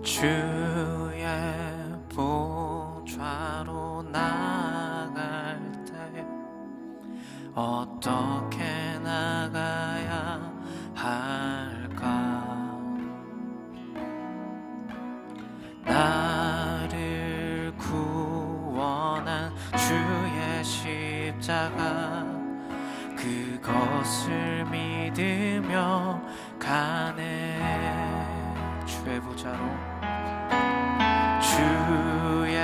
주의 보좌로 나갈 때 어떻게 나가야 할까? 나를 구원한 주의 십자가 그것을 믿으며 가네. 주의 보좌로 주의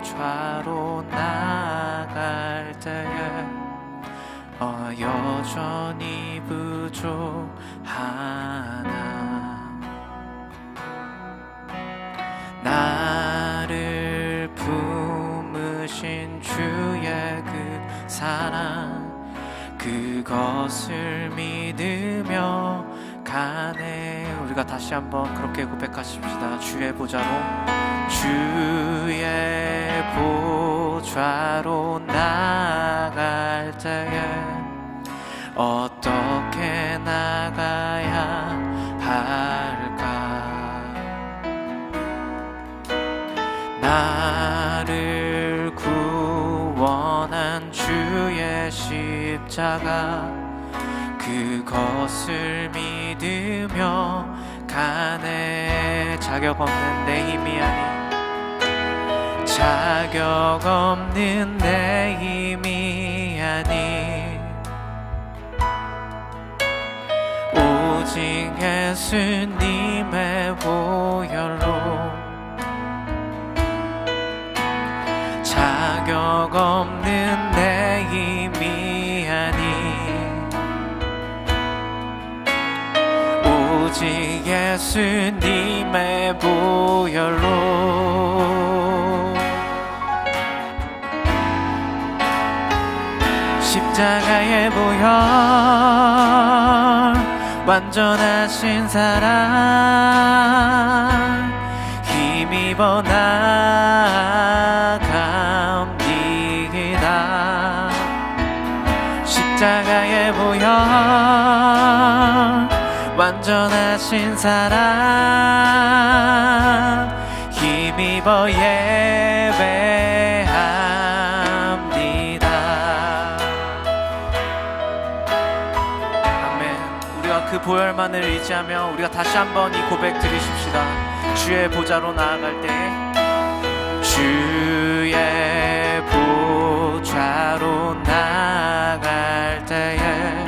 보좌로 나갈 때에 여전히 부족하나. 나를 품으신 주의 그 사랑 그것을 믿으며 가네. 우리가 다시 한번 그렇게 고백하십시다. 주의 보좌로 주의 보좌로 나갈 때에 어떻게 나가야 할까? 나를 구원한 주의 십자가 그것을 믿으며 가네. 자격 없는 내 힘이 아닌 자격 없는 내 힘이 아닌 오직 예수님의 보혈로 자격 없는 내 힘이 아닌 오직 예수님의 보혈로 십자가의 보혈 완전하신 사랑 힘입어 나갑니다. 십자가의 보혈 완전하신 사랑 힘입어 예배합니다. 아멘. 우리가 그 보혈만을 의지하며 우리가 다시 한번 이 고백 드리십시다. 주의 보좌로 나아갈 때 주의 보좌로 나아갈 때에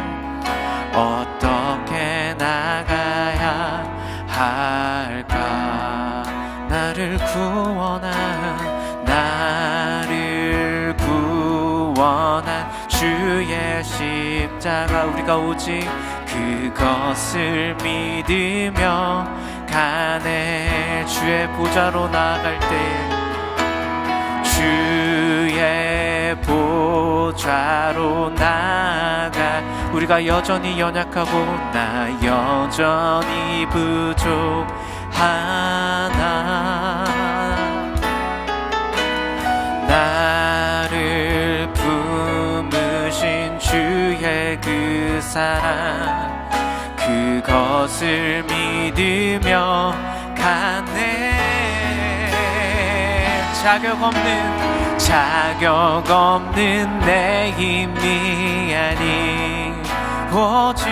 어떻게 나가야 할까? 나를 구원한 주의 십자가 우리가 오직 그것을 믿으며 가네. 주의 보좌로 나아갈 때 주의 보좌로 나아가 우리가 여전히 연약하고 나 여전히 부족하나. 나를 품으신 주의 그 사랑 그것을 믿으며 가네. 자격 없는 내 힘이 아닌 오직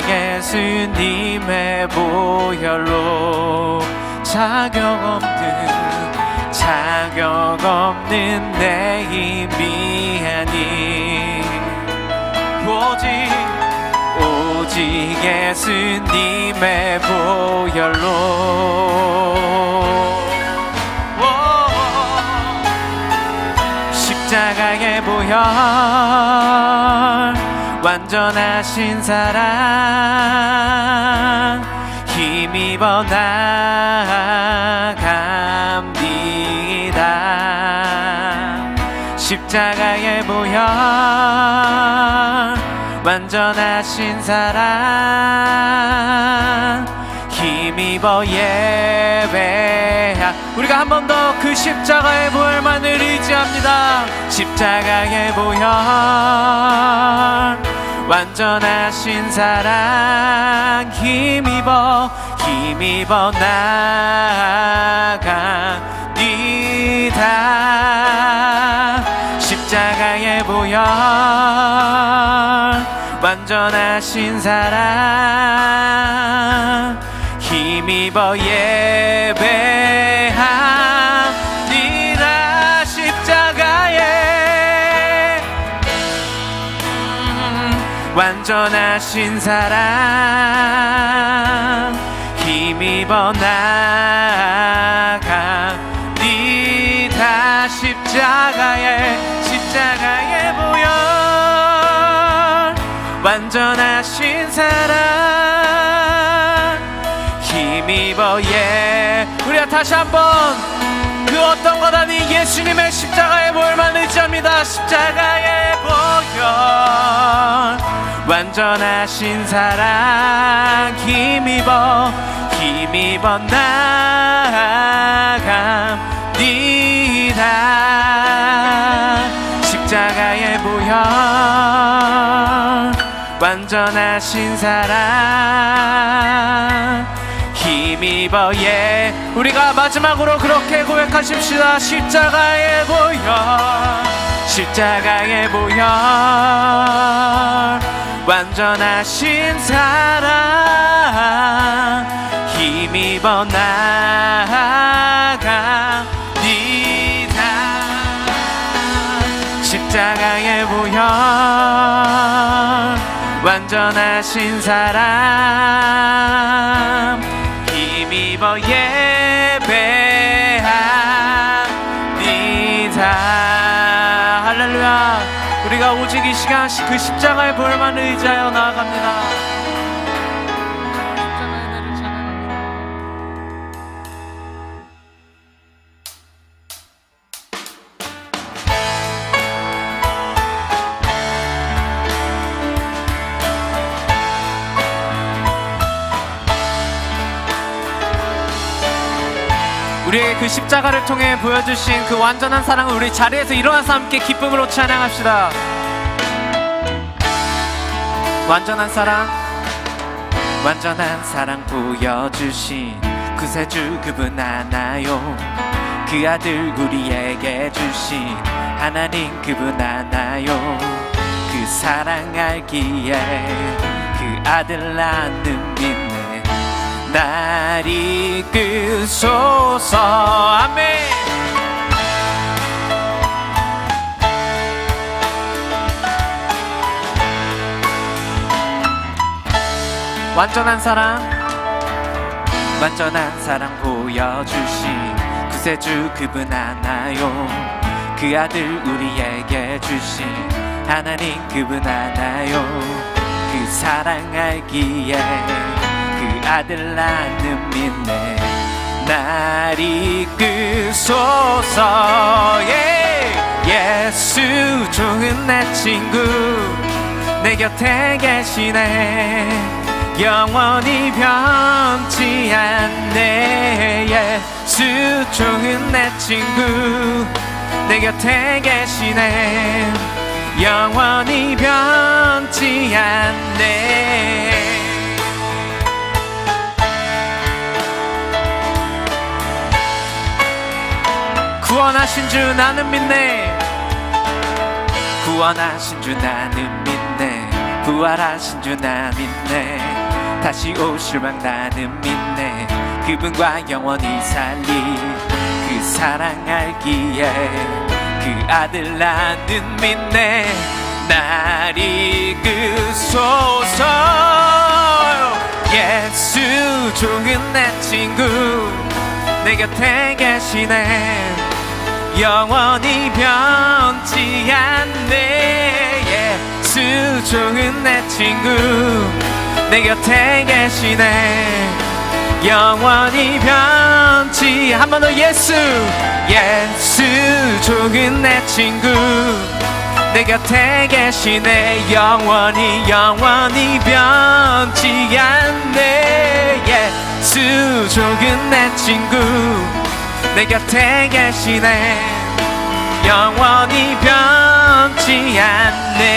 예수님의 보혈로 자격 없는 내 힘이 아닌 오직 예수님의 보혈로 십자가의 보혈 완전하신 사랑 힘입어 나갑니다. 십자가의 보혈 완전하신 사랑 힘입어 예배하. 우리가 한 번 더 그 십자가의 보혈만을 의지합니다. 십자가의 보혈 완전하신 사랑 힘입어 나아가니다. 십자가의 보혈 완전하신 사랑 힘입어 예배합니다. 십자가의 완전하신 사랑 힘입어 나아가니다. 십자가의 보혈 완전하신 사랑 힘입어 우리가 다시 한번 그 어떤 것 아닌 예수님의 십자가의 보혈만 의지합니다. 십자가의 보혈 완전하신 사랑 힘입어 나아갑니다. 십자가의 보혈 완전하신 사랑 힘입어 우리가 마지막으로 그렇게 고백하십시다. 십자가의 보혈 완전하신 사랑 힘입어 나아갑니다. 십자가의 보혈 완전하신 사랑 힘입어 예배합니다. 할렐루야. 우리가 오직 이 시간 그 십자가의 보혈만 의지하여 나아갑니다. 우리의 그 십자가를 통해 보여주신 그 완전한 사랑을 우리 자리에서 일어나서 함께 기쁨으로 찬양합시다. 완전한 사랑 보여주신 구세주 그분 하나요. 그 아들 우리에게 주신 하나님 그분 하나요. 그 사랑 알기에 그 아들 낳는 믿네 날 이끄소서. 아멘. 완전한 사랑 보여주신 구세주 그분 하나요. 그 아들 우리에게 주신 하나님 그분 하나요. 그 사랑 알기에 그 아들 낳는 믿네 날 이끄소서. 예수 좋은 내 친구 내 곁에 계시네 영원히 변치 않네. 예수 좋은 내 친구 내 곁에 계시네 영원히 변치 않네. 구원하신 주 나는 믿네. 구원하신 주 나는 믿네. 부활하신 주 나 믿네. 다시 오실 왕 나는 믿네. 그분과 영원히 살리 그 사랑 알기에 그 아들 나는 믿네 날 이끄소서. 예수 좋은 내 친구 내 곁에 계시네 영원히 변치 않네. 예수 좋은 내 친구 내 곁에 계시네 영원히 변치. 한 번 더 예수 좋은 내 친구 내 곁에 계시네 영원히 변치 않네. 예수 좋은 내 친구 내 곁에 계시네 영원히 변치 않네.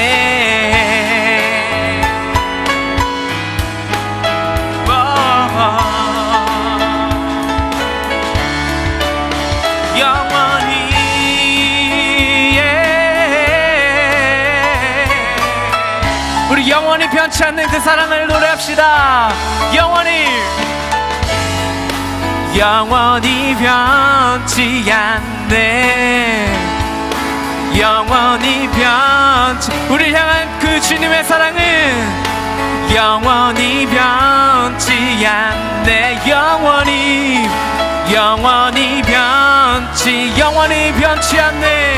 영원히 변치 않는 그 사랑을 노래합시다. 영원히 변치 않네. 영원히 변치, 우리를 향한 그 주님의 사랑은 영원히 변치 않네. 영원히 변치 않네.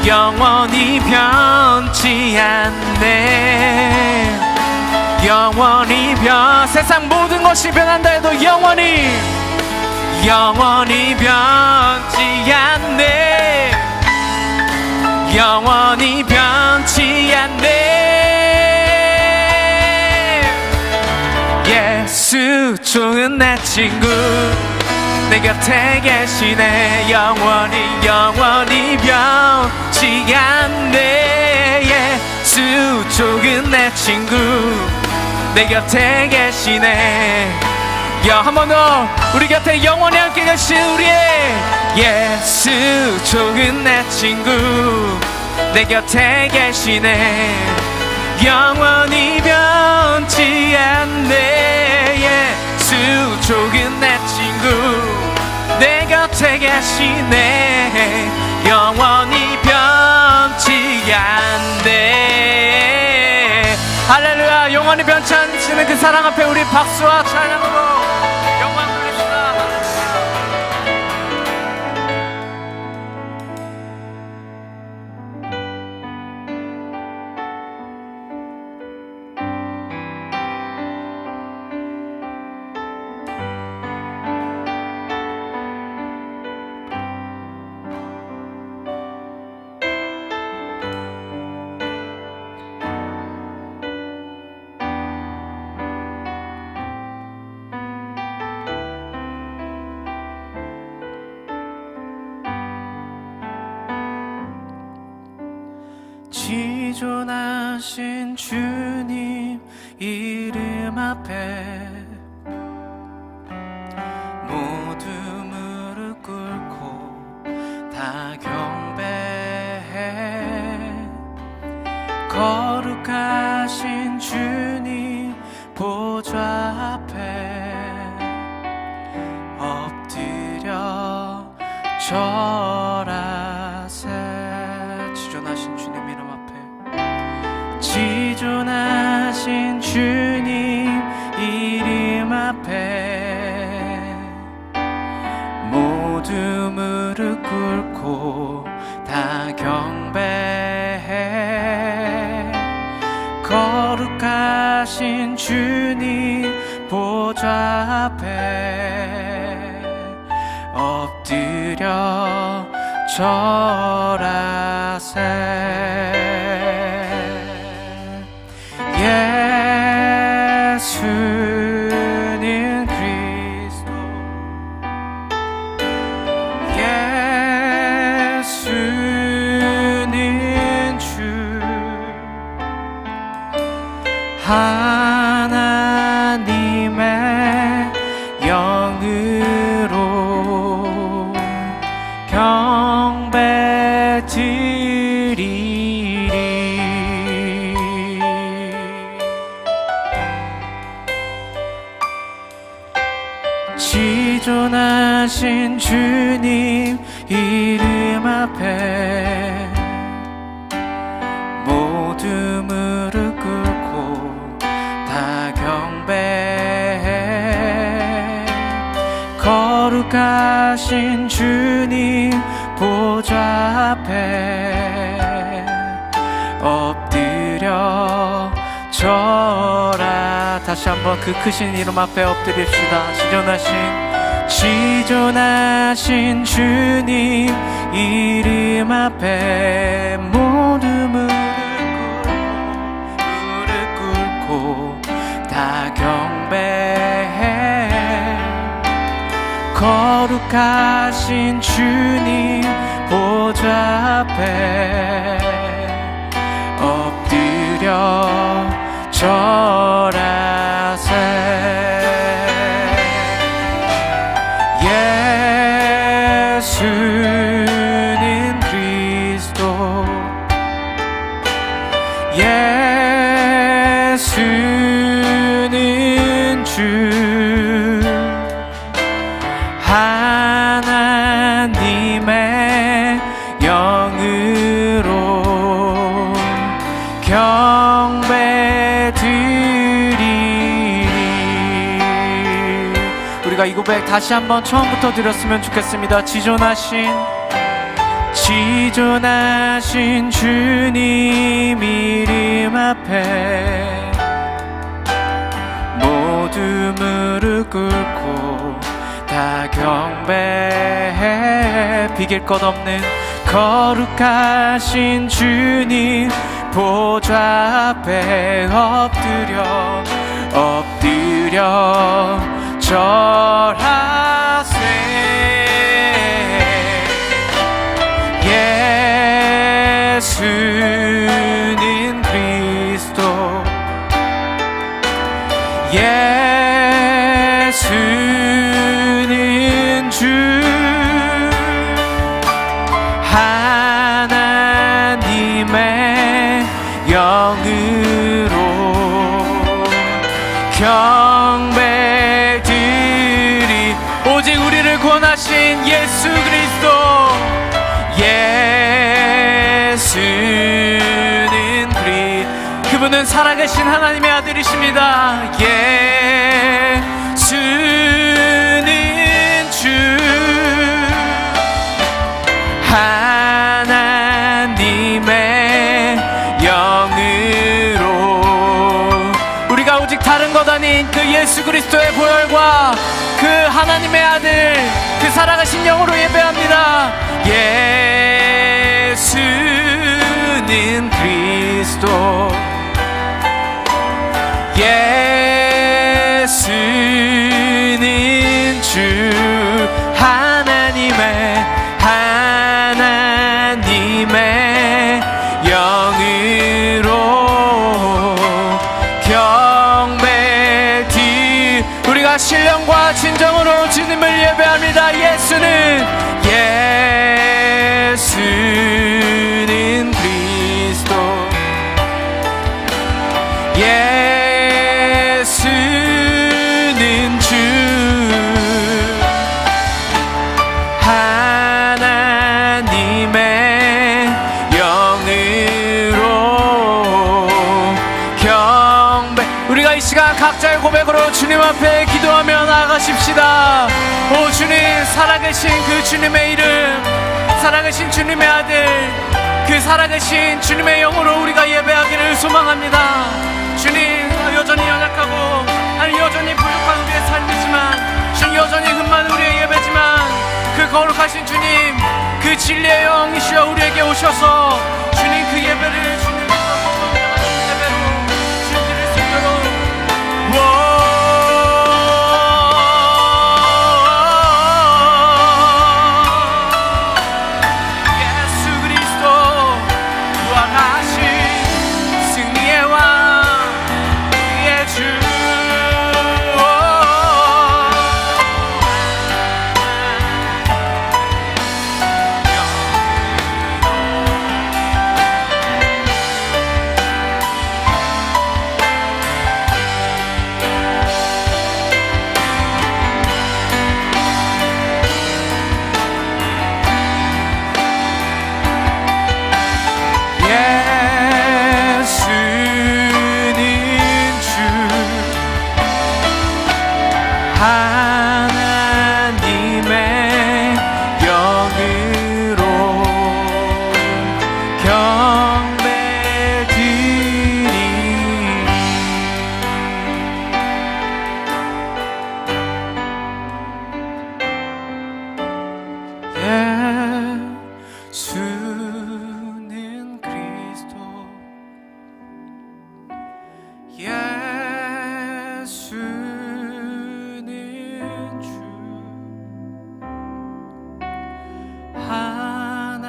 영원히 변치 않네. 세상 모든 것이 변한다 해도 영원히 변치 않네. 영원히 변치 않네. 예수 좋은 내 친구 내 곁에 계시네. 영원히 변치 않네. 예수 좋은 내 친구 내 곁에 계시네. 한 번 더 우리 곁에 영원히 함께 계신 우리의 예수 좋은 내 친구 내 곁에 계시네. 영원히 변치 않네. 예수 좋은 내 친구 내 곁에 계시네. 영원히 변치 않네. 할렐루야. 영원히 변치 않으시는 그 사랑 앞에 우리 박수와 찬양으로 영광 돌립시다. 지존하신 주님 이름 앞에 모두 무릎 꿇고 다 경배해. 거룩하신 주님 보좌 앞에 엎드려 절하세. 지존하신 주님 이름 앞에 지존하신 주님 이름 앞에 모두 무릎 꿇고 다 경배해. 거룩하신 주님 보좌 앞에 엎드려 절하세. 예수는 그리스도 예수는 주 하나님의 영으로 경배 드리리. 지존하신 주님 이름 앞에 모두 무릎 꿇고 다 경배해. 거룩하신 주님 보좌 앞에 엎드려 절하. 다시 한번 그 크신 이름 앞에 엎드립시다. 지존하신 주님 이름 앞에 모두 무릎 꿇고 다 경배해. 거룩하신 주님 보좌 앞에 엎드려 절하세. 예수는 그리스도 예수는 우리가 이 고백 다시 한번 처음부터 드렸으면 좋겠습니다. 지존하신 주님 이름 앞에 모두 무릎 꿇고 다 경배해. 비길 것 없는 거룩하신 주님 보좌 앞에 엎드려 절하세. 예수는 그리스도, 예수는 주, 하나님의 영으로 경배드리. 오직 우리를 구원하신 예수 그리스도, 예수는 그분은 살아계신 하나님의 아들이십니다. 예수는 주, 하나님의 영으로 우리가 오직 다른 것 아닌 그 예수 그리스도의 보혈과 그 하나님의 아들, 그 살아가신 영으로 예배합니다. 예수는 그리스도, 예수는 주, 하나님의 영으로 경배드. 우리가 신령과 진정으로 주님을 예배합니다. 예수는 그리스도, 예수는 주, 하나님의 영으로 경배. 우리가 이 시간 각자의 고백으로 주님 앞에 기도하며 나아가십시다. 오 주님, 살아계신 그 주님의 이름, 살아계신 주님의 아들, 그 살아계신 주님의 영으로 우리가 예배하기를 소망합니다. 주님, 여전히 연약하고 여전히 부족한 우리의 삶이지만, 주님 여전히 흠만 우리의 예배지만, 그 거룩하신 주님, 그 진리의 영이시여 우리에게 오셔서 주님 그 예배를 주님께서 공동하는 예배로 주님 드릴 수 있도록 예수 그리스도 부활하신 승리의 왕, 우리의 주, 하나님의 영으로 경배드리리. 예수는 그리스도, 예수는 주, 하나님의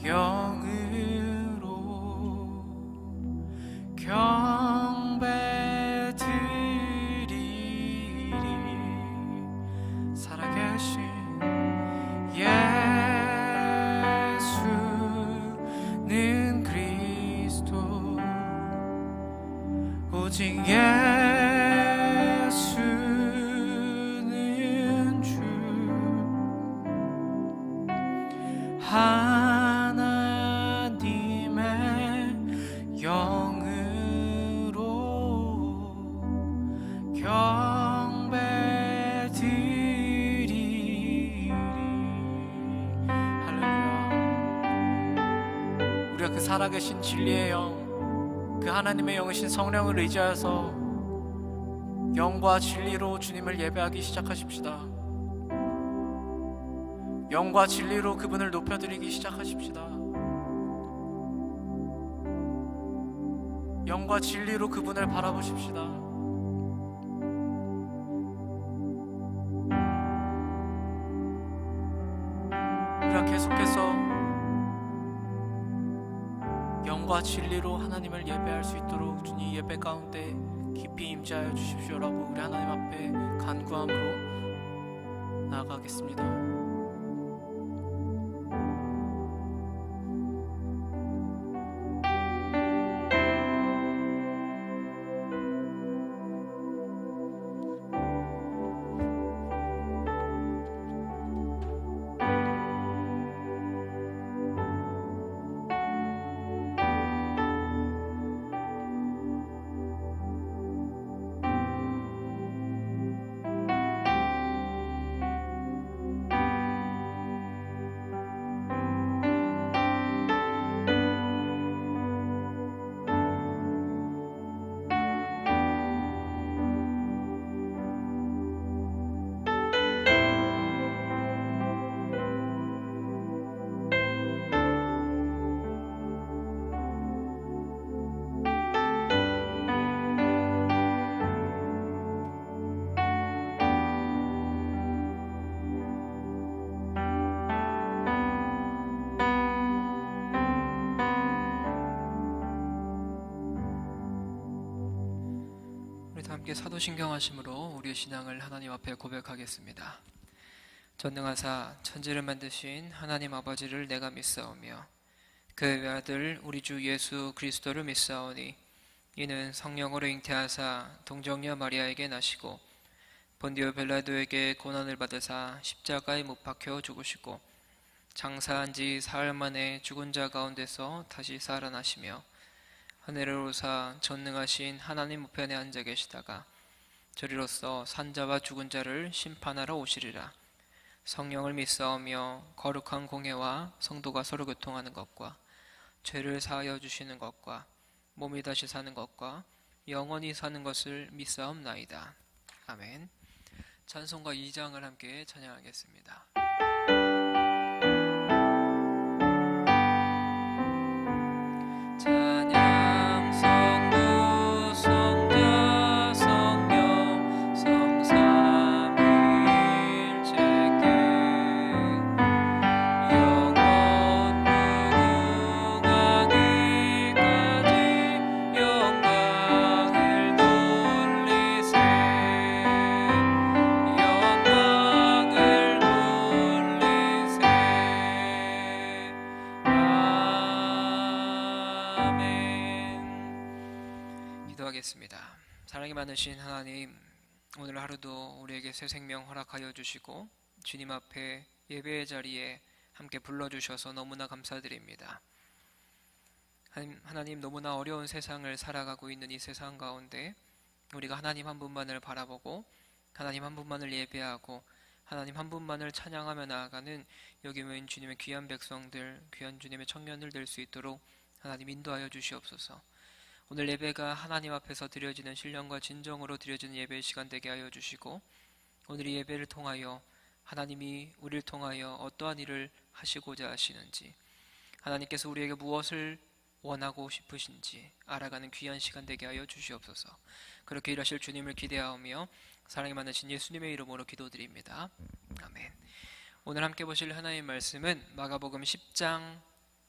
영으로 경배드리리. 살아계신 예수는 그리스도, 오직 예수는 주, 하나님의 영으로 살아계신 진리의 영, 그 하나님의 영이신 성령을 의지하여서 영과 진리로 주님을 예배하기 시작하십시다. 영과 진리로 그분을 높여드리기 시작하십시다. 영과 진리로 그분을 바라보십시다. 우리가 계속해서 영과 진리로 하나님을 예배할 수 있도록 주님 예배 가운데 깊이 임재하여 주십시오라고 우리 하나님 앞에 간구함으로 나아가겠습니다. 함께 사도신경하심으로 우리의 신앙을 하나님 앞에 고백하겠습니다. 전능하사 천지를 만드신 하나님 아버지를 내가 믿사오며 그의 아들 우리 주 예수 그리스도를 믿사오니 이는 성령으로 잉태하사 동정녀 마리아에게 나시고 본디오 빌라도에게 고난을 받으사 십자가에 못 박혀 죽으시고 장사한 지 사흘 만에 죽은 자 가운데서 다시 살아나시며 하늘을 오사 전능하신 하나님 우편에 앉아 계시다가 저리로서 산자와 죽은 자를 심판하러 오시리라. 성령을 믿사오며 거룩한 공회와 성도가 서로 교통하는 것과 죄를 사하여 주시는 것과 몸이 다시 사는 것과 영원히 사는 것을 믿사옵나이다. 아멘. 찬송가 2장을 함께 찬양하겠습니다. 기도하겠습니다. 사랑이 많으신 하나님, 오늘 하루도 우리에게 새 생명 허락하여 주시고 주님 앞에 예배의 자리에 함께 불러주셔서 너무나 감사드립니다. 하나님, 너무나 어려운 세상을 살아가고 있는 이 세상 가운데 우리가 하나님 한 분만을 바라보고 하나님 한 분만을 예배하고 하나님 한 분만을 찬양하며 나아가는 여기 모인 주님의 귀한 백성들, 귀한 주님의 청년들 될 수 있도록 하나님 인도하여 주시옵소서. 오늘 예배가 하나님 앞에서 드려지는 신령과 진정으로 드려지는 예배의 시간 되게 하여 주시고 오늘 이 예배를 통하여 하나님이 우리를 통하여 어떠한 일을 하시고자 하시는지, 하나님께서 우리에게 무엇을 원하고 싶으신지 알아가는 귀한 시간 되게 하여 주시옵소서. 그렇게 일하실 주님을 기대하며 사랑이 많으신 예수님의 이름으로 기도드립니다. 아멘. 오늘 함께 보실 하나님의 말씀은 마가복음 10장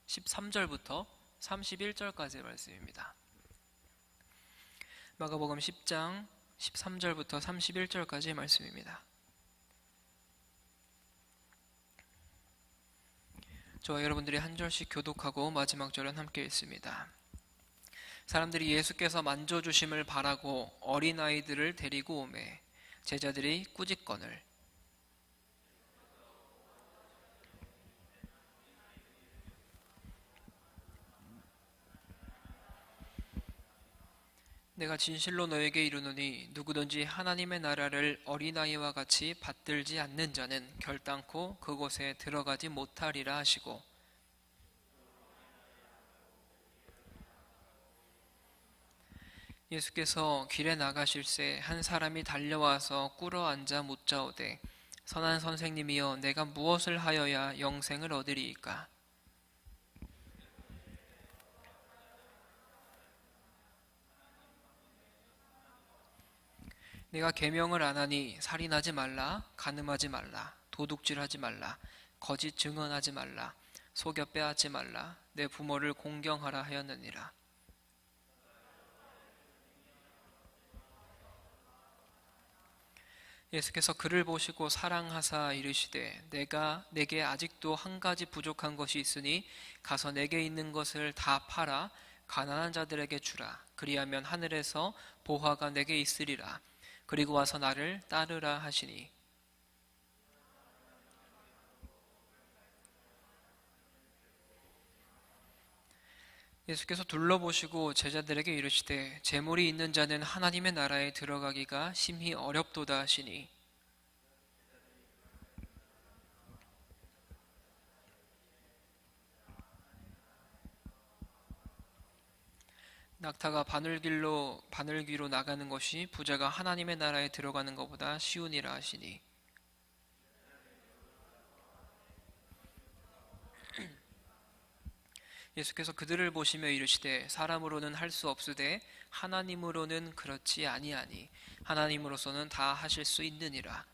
13절부터 31절까지의 말씀입니다. 마가복음 10장 13절부터 31절까지의 말씀입니다. 저와 여러분들이 한 절씩 교독하고 마지막 절은 함께 읽습니다. 사람들이 예수께서 만져주심을 바라고 어린아이들을 데리고 오매 제자들이 꾸짖거늘 내가 진실로 너에게 이르노니 누구든지 하나님의 나라를 어린아이와 같이 받들지 않는 자는 결단코 그곳에 들어가지 못하리라 하시고 예수께서 길에 나가실새 한 사람이 달려와서 꿇어 앉아 묻자오되 선한 선생님이여 내가 무엇을 하여야 영생을 얻으리이까? 내가 계명을 안 하니 살인하지 말라, 간음하지 말라, 도둑질하지 말라, 거짓 증언하지 말라, 속여 빼앗지 말라, 내 부모를 공경하라 하였느니라. 예수께서 그를 보시고 사랑하사 이르시되 내게 아직도 한 가지 부족한 것이 있으니 가서 내게 있는 것을 다 팔아 가난한 자들에게 주라. 그리하면 하늘에서 보화가 내게 있으리라. 그리고 와서 나를 따르라 하시니. 예수께서 둘러보시고 제자들에게 이르시되 재물이 있는 자는 하나님의 나라에 들어가기가 심히 어렵도다 하시니. 낙타가 바늘귀로 나가는 것이 부자가 하나님의 나라에 들어가는 것보다 쉬우니라 하시니. 예수께서 그들을 보시며 이르시되 사람으로는 할 수 없으되 하나님으로는 그렇지 아니하니 하나님으로서는 다 하실 수 있느니라.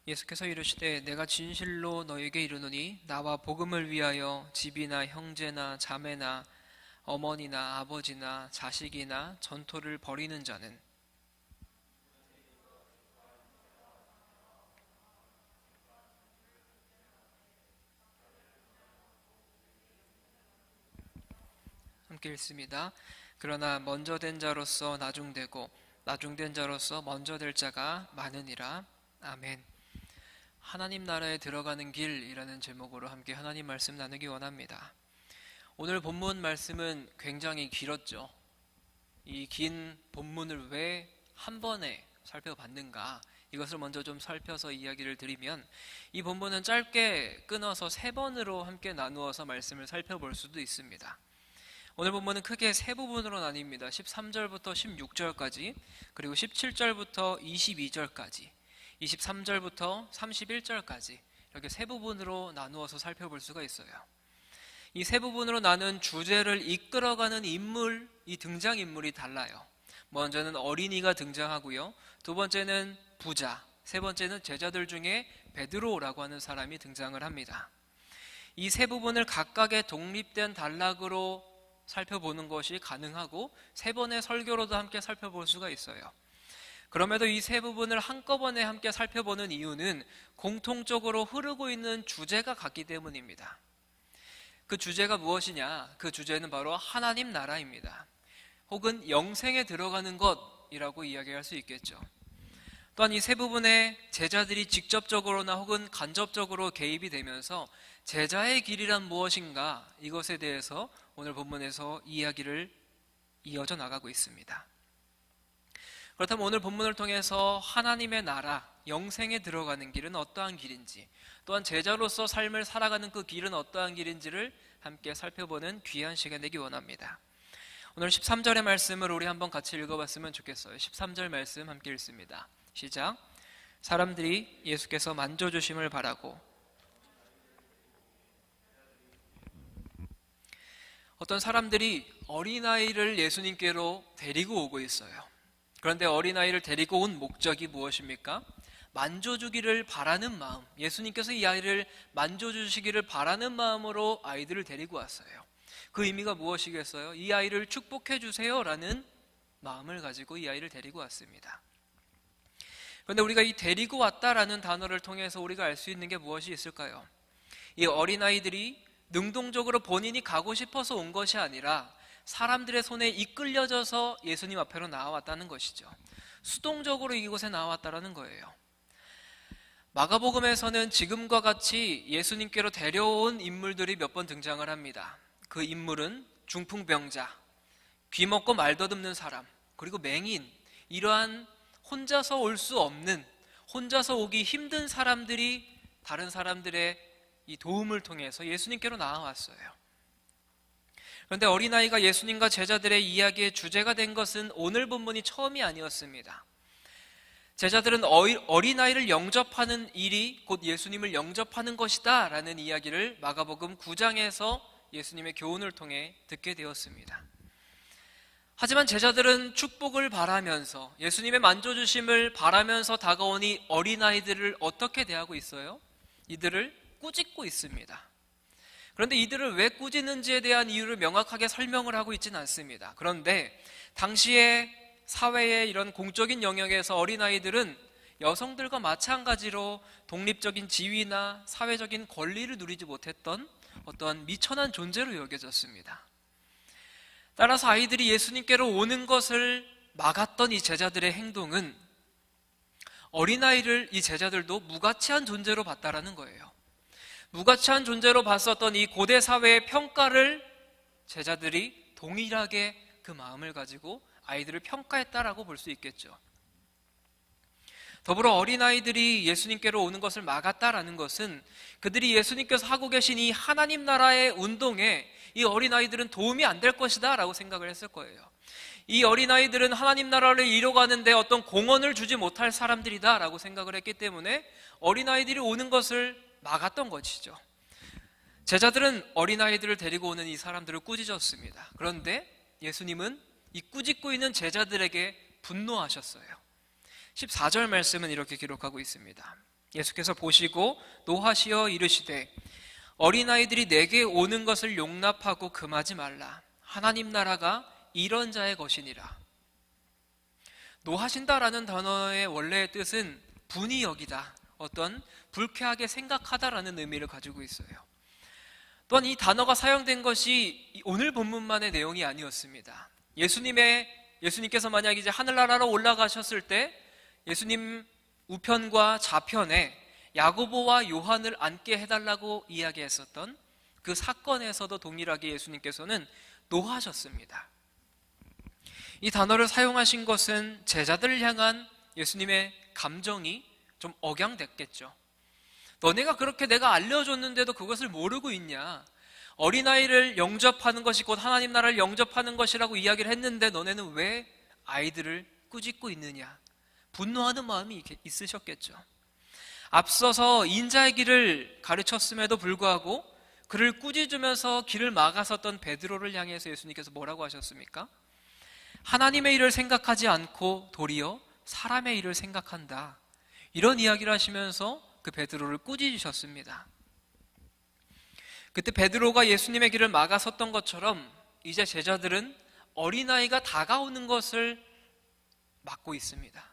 예수께서 이르시되 내가 진실로 너에게 이르노니 나와 복음을 위하여 집이나 형제나 자매나 어머니나 아버지나 자식이나 전토를 벌이는 자는 함께 읽습니다. 그러나 먼저 된 자로서 나중되고 나중된 자로서 먼저 될 자가 많으니라. 아멘. 하나님 나라에 들어가는 길이라는 제목으로 함께 하나님 말씀 나누기 원합니다. 오늘 본문 말씀은 굉장히 길었죠. 이 긴 본문을 왜 한 번에 살펴봤는가? 이것을 먼저 좀 살펴서 이야기를 드리면 이 본문은 짧게 끊어서 3번으로 함께 나누어서 말씀을 살펴볼 수도 있습니다. 오늘 본문은 크게 3부분으로 나뉩니다. 13절부터 16절까지, 그리고 17절부터 22절까지, 23절부터 31절까지 이렇게 3부분으로 나누어서 살펴볼 수가 있어요. 이 3부분으로 나눈 주제를 이끌어가는 인물, 이 등장인물이 달라요. 먼저는 어린이가 등장하고요. 두 번째는 부자, 세 번째는 제자들 중에 베드로라고 하는 사람이 등장을 합니다. 이 3부분을 각각의 독립된 단락으로 살펴보는 것이 가능하고 3번의 설교로도 함께 살펴볼 수가 있어요. 그럼에도 이 3부분을 한꺼번에 함께 살펴보는 이유는 공통적으로 흐르고 있는 주제가 같기 때문입니다. 그 주제가 무엇이냐? 그 주제는 바로 하나님 나라입니다. 혹은 영생에 들어가는 것이라고 이야기할 수 있겠죠. 또한 이 3부분에 제자들이 직접적으로나 혹은 간접적으로 개입이 되면서 제자의 길이란 무엇인가, 이것에 대해서 오늘 본문에서 이야기를 이어져 나가고 있습니다. 그렇다면 오늘 본문을 통해서 하나님의 나라, 영생에 들어가는 길은 어떠한 길인지, 또한 제자로서 삶을 살아가는 그 길은 어떠한 길인지를 함께 살펴보는 귀한 시간 되기 원합니다. 오늘 13절의 말씀을 우리 한번 같이 읽어봤으면 좋겠어요. 13절 말씀 함께 읽습니다. 시작. 사람들이 예수께서 만져주심을 바라고. 어떤 사람들이 어린아이를 예수님께로 데리고 오고 있어요. 그런데 어린아이를 데리고 온 목적이 무엇입니까? 만져주기를 바라는 마음, 예수님께서 이 아이를 만져주시기를 바라는 마음으로 아이들을 데리고 왔어요. 그 의미가 무엇이겠어요? 이 아이를 축복해 주세요 라는 마음을 가지고 이 아이를 데리고 왔습니다. 그런데 우리가 이 데리고 왔다라는 단어를 통해서 우리가 알 수 있는 게 무엇이 있을까요? 이 어린아이들이 능동적으로 본인이 가고 싶어서 온 것이 아니라 사람들의 손에 이끌려져서 예수님 앞으로 나와왔다는 것이죠. 수동적으로 이곳에 나왔다라는 거예요. 마가복음에서는 지금과 같이 예수님께로 데려온 인물들이 몇 번 등장을 합니다. 그 인물은 중풍병자, 귀먹고 말 더듬는 사람, 그리고 맹인, 이러한 혼자서 올 수 없는, 혼자서 오기 힘든 사람들이 다른 사람들의 이 도움을 통해서 예수님께로 나아왔어요. 그런데 어린아이가 예수님과 제자들의 이야기의 주제가 된 것은 오늘 본문이 처음이 아니었습니다. 제자들은 어린아이를 영접하는 일이 곧 예수님을 영접하는 것이다 라는 이야기를 마가복음 9장에서 예수님의 교훈을 통해 듣게 되었습니다. 하지만 제자들은 축복을 바라면서 예수님의 만져주심을 바라면서 다가온 이 어린아이들을 어떻게 대하고 있어요? 이들을 꾸짖고 있습니다. 그런데 이들을 왜 꾸짖는지에 대한 이유를 명확하게 설명을 하고 있지는 않습니다. 그런데 당시에 사회의 이런 공적인 영역에서 어린아이들은 여성들과 마찬가지로 독립적인 지위나 사회적인 권리를 누리지 못했던 어떠한 미천한 존재로 여겨졌습니다. 따라서 아이들이 예수님께로 오는 것을 막았던 이 제자들의 행동은 어린아이를 이 제자들도 무가치한 존재로 봤다라는 거예요. 무가치한 존재로 봤었던 이 고대 사회의 평가를 제자들이 동일하게 그 마음을 가지고 아이들을 평가했다라고 볼 수 있겠죠. 더불어 어린아이들이 예수님께로 오는 것을 막았다라는 것은 그들이 예수님께서 하고 계신 이 하나님 나라의 운동에 이 어린아이들은 도움이 안 될 것이다 라고 생각을 했을 거예요. 이 어린아이들은 하나님 나라를 이뤄가는데 어떤 공헌을 주지 못할 사람들이다 라고 생각을 했기 때문에 어린아이들이 오는 것을 막았던 것이죠. 제자들은 어린아이들을 데리고 오는 이 사람들을 꾸짖었습니다. 그런데 예수님은 이 꾸짖고 있는 제자들에게 분노하셨어요. 14절 말씀은 이렇게 기록하고 있습니다. 예수께서 보시고 노하시어 이르시되 어린아이들이 내게 오는 것을 용납하고 금하지 말라. 하나님 나라가 이런 자의 것이니라. 노하신다라는 단어의 원래의 뜻은 분이 여기다, 어떤 불쾌하게 생각하다라는 의미를 가지고 있어요. 또한 이 단어가 사용된 것이 오늘 본문만의 내용이 아니었습니다. 예수님께서 만약 이제 하늘나라로 올라가셨을 때 예수님 우편과 좌편에 야고보와 요한을 앉게 해달라고 이야기했었던 그 사건에서도 동일하게 예수님께서는 노하셨습니다. 이 단어를 사용하신 것은 제자들을 향한 예수님의 감정이 좀 억양됐겠죠. 너네가 그렇게 내가 알려줬는데도 그것을 모르고 있냐? 어린아이를 영접하는 것이 곧 하나님 나라를 영접하는 것이라고 이야기를 했는데 너네는 왜 아이들을 꾸짖고 있느냐? 분노하는 마음이 있으셨겠죠. 앞서서 인자의 길을 가르쳤음에도 불구하고 그를 꾸짖으면서 길을 막았었던 베드로를 향해서 예수님께서 뭐라고 하셨습니까? 하나님의 일을 생각하지 않고 도리어 사람의 일을 생각한다. 이런 이야기를 하시면서 그 베드로를 꾸짖으셨습니다. 그때 베드로가 예수님의 길을 막아섰던 것처럼 이제 제자들은 어린아이가 다가오는 것을 막고 있습니다.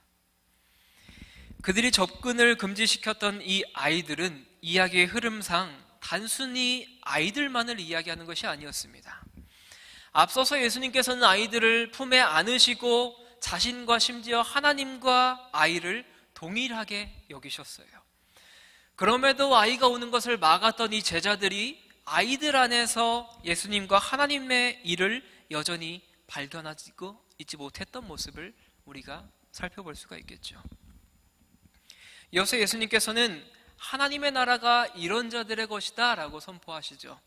그들이 접근을 금지시켰던 이 아이들은 이야기의 흐름상 단순히 아이들만을 이야기하는 것이 아니었습니다. 앞서서 예수님께서는 아이들을 품에 안으시고 자신과 심지어 하나님과 아이를 동일하게 여기셨어요. 그럼에도 아이가 오는 것을 막았던 이 제자들이 아이들 안에서 예수님과 하나님의 일을 여전히 발견하고 있지 못했던 모습을 우리가 살펴볼 수가 있겠죠. 이어서 예수님께서는 하나님의 나라가 이런 자들의 것이다 라고 선포하시죠.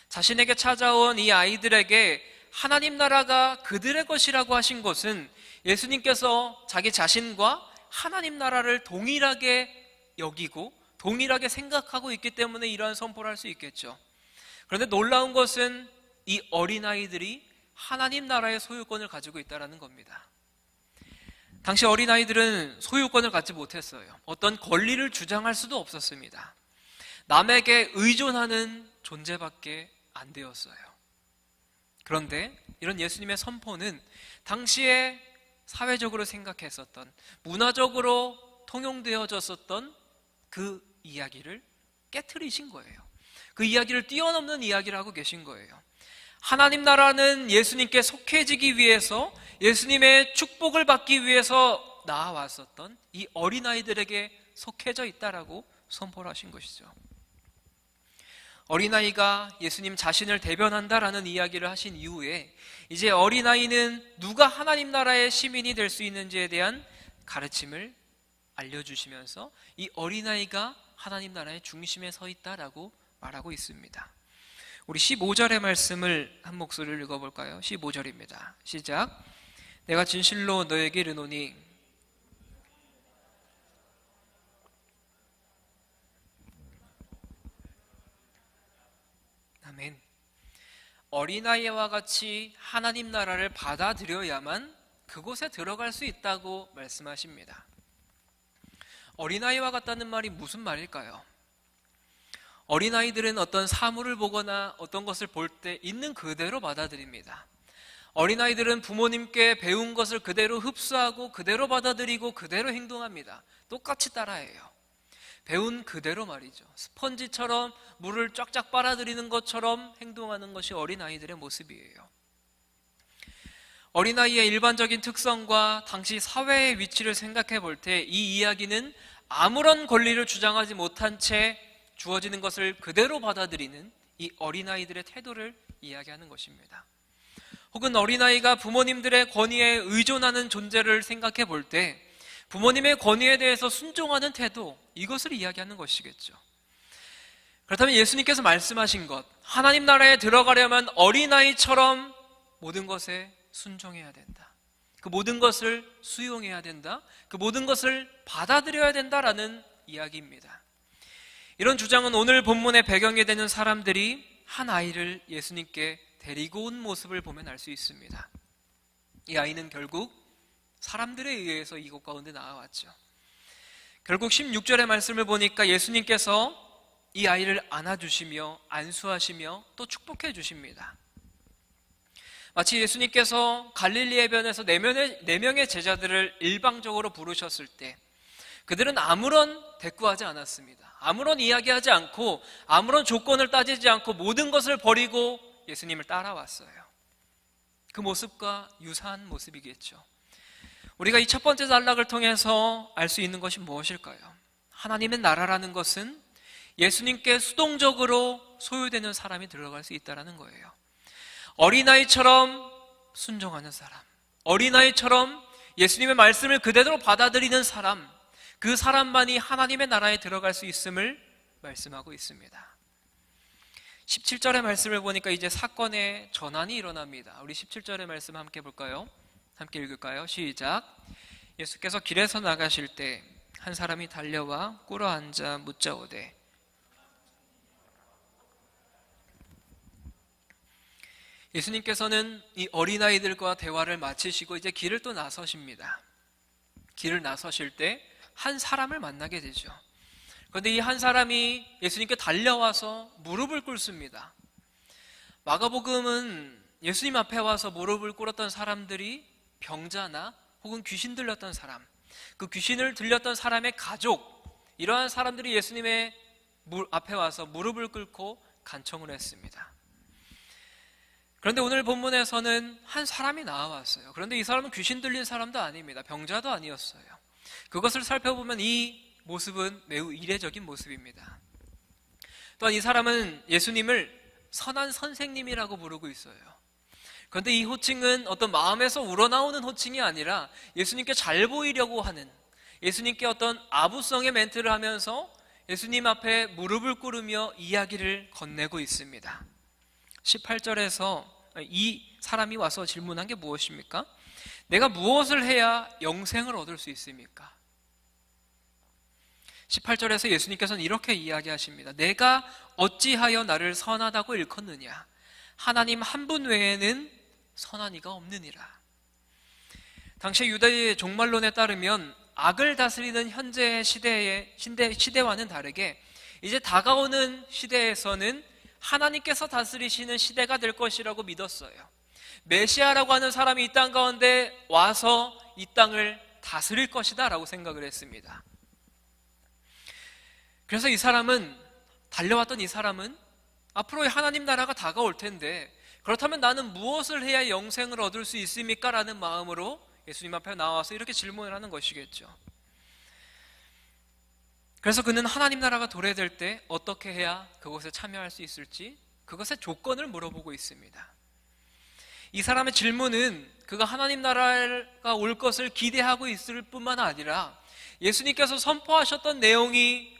자신에게 찾아온 이 아이들에게 하나님 나라가 그들의 것이라고 하신 것은 예수님께서 자기 자신과 하나님 나라를 동일하게 여기고 동일하게 생각하고 있기 때문에 이러한 선포를 할 수 있겠죠. 그런데 놀라운 것은 이 어린아이들이 하나님 나라의 소유권을 가지고 있다는 겁니다. 당시 어린아이들은 소유권을 갖지 못했어요. 어떤 권리를 주장할 수도 없었습니다. 남에게 의존하는 존재밖에 안 되었어요. 그런데 이런 예수님의 선포는 당시에 사회적으로 생각했었던, 문화적으로 통용되어졌었던 그 이야기를 깨트리신 거예요. 그 이야기를 뛰어넘는 이야기를 하고 계신 거예요. 하나님 나라는 예수님께 속해지기 위해서, 예수님의 축복을 받기 위해서 나아왔었던 이 어린아이들에게 속해져 있다라고 선포를 하신 것이죠. 어린아이가 예수님 자신을 대변한다라는 이야기를 하신 이후에 이제 어린아이는 누가 하나님 나라의 시민이 될 수 있는지에 대한 가르침을 알려주시면서 이 어린아이가 하나님 나라의 중심에 서 있다라고 말하고 있습니다. 우리 15절의 말씀을 한 목소리를 읽어볼까요? 15절입니다. 시작. 내가 진실로 너에게 이르노니 아멘. 어린아이와 같이 하나님 나라를 받아들여야만 그곳에 들어갈 수 있다고 말씀하십니다. 어린아이와 같다는 말이 무슨 말일까요? 어린아이들은 어떤 사물을 보거나 어떤 것을 볼 때 있는 그대로 받아들입니다. 어린아이들은 부모님께 배운 것을 그대로 흡수하고 그대로 받아들이고 그대로 행동합니다. 똑같이 따라해요. 배운 그대로 말이죠. 스펀지처럼 물을 쫙쫙 빨아들이는 것처럼 행동하는 것이 어린아이들의 모습이에요. 어린아이의 일반적인 특성과 당시 사회의 위치를 생각해 볼 때 이 이야기는 아무런 권리를 주장하지 못한 채 주어지는 것을 그대로 받아들이는 이 어린아이들의 태도를 이야기하는 것입니다. 혹은 어린아이가 부모님들의 권위에 의존하는 존재를 생각해 볼 때 부모님의 권위에 대해서 순종하는 태도, 이것을 이야기하는 것이겠죠. 그렇다면 예수님께서 말씀하신 것, 하나님 나라에 들어가려면 어린아이처럼 모든 것에 순종해야 된다. 그 모든 것을 수용해야 된다. 그 모든 것을 받아들여야 된다라는 이야기입니다. 이런 주장은 오늘 본문의 배경이 되는 사람들이 한 아이를 예수님께 데리고 온 모습을 보면 알 수 있습니다. 이 아이는 결국 사람들에 의해서 이곳 가운데 나와왔죠. 결국 16절의 말씀을 보니까 예수님께서 이 아이를 안아주시며 안수하시며 또 축복해 주십니다. 마치 예수님께서 갈릴리 해변에서 네 명의 제자들을 일방적으로 부르셨을 때 그들은 아무런 대꾸하지 않았습니다. 아무런 이야기하지 않고 아무런 조건을 따지지 않고 모든 것을 버리고 예수님을 따라왔어요. 그 모습과 유사한 모습이겠죠. 우리가 이 첫 번째 단락을 통해서 알 수 있는 것이 무엇일까요? 하나님의 나라라는 것은 예수님께 수동적으로 소유되는 사람이 들어갈 수 있다는 거예요. 어린아이처럼 순종하는 사람, 어린아이처럼 예수님의 말씀을 그대로 받아들이는 사람, 그 사람만이 하나님의 나라에 들어갈 수 있음을 말씀하고 있습니다. 17절의 말씀을 보니까 이제 사건의 전환이 일어납니다. 우리 17절의 말씀 함께 볼까요? 함께 읽을까요? 시작. 예수께서 길에서 나가실 때 한 사람이 달려와 꿇어 앉아 묻자오되. 예수님께서는 이 어린아이들과 대화를 마치시고 이제 길을 또 나서십니다. 길을 나서실 때 한 사람을 만나게 되죠. 그런데 이 한 사람이 예수님께 달려와서 무릎을 꿇습니다. 마가복음은 예수님 앞에 와서 무릎을 꿇었던 사람들이 병자나 혹은 귀신 들렸던 사람, 그 귀신을 들렸던 사람의 가족, 이러한 사람들이 예수님의 앞에 와서 무릎을 꿇고 간청을 했습니다. 그런데 오늘 본문에서는 한 사람이 나와왔어요. 그런데 이 사람은 귀신 들린 사람도 아닙니다. 병자도 아니었어요. 그것을 살펴보면 이 모습은 매우 이례적인 모습입니다. 또한 이 사람은 예수님을 선한 선생님이라고 부르고 있어요. 그런데 이 호칭은 어떤 마음에서 우러나오는 호칭이 아니라 예수님께 잘 보이려고 하는, 예수님께 어떤 아부성의 멘트를 하면서 예수님 앞에 무릎을 꿇으며 이야기를 건네고 있습니다. 18절에서 이 사람이 와서 질문한 게 무엇입니까? 내가 무엇을 해야 영생을 얻을 수 있습니까? 18절에서 예수님께서는 이렇게 이야기하십니다. 내가 어찌하여 나를 선하다고 일컫느냐? 하나님 한 분 외에는 선한 이가 없느니라. 당시 유대의 종말론에 따르면 악을 다스리는 현재의 시대와는 다르게 이제 다가오는 시대에서는 하나님께서 다스리시는 시대가 될 것이라고 믿었어요. 메시아라고 하는 사람이 이 땅 가운데 와서 이 땅을 다스릴 것이다 라고 생각을 했습니다. 그래서 달려왔던 이 사람은 앞으로 하나님 나라가 다가올 텐데 그렇다면 나는 무엇을 해야 영생을 얻을 수 있습니까? 라는 마음으로 예수님 앞에 나와서 이렇게 질문을 하는 것이겠죠. 그래서 그는 하나님 나라가 도래될 때 어떻게 해야 그것에 참여할 수 있을지 그것의 조건을 물어보고 있습니다. 이 사람의 질문은 그가 하나님 나라가 올 것을 기대하고 있을 뿐만 아니라 예수님께서 선포하셨던 내용이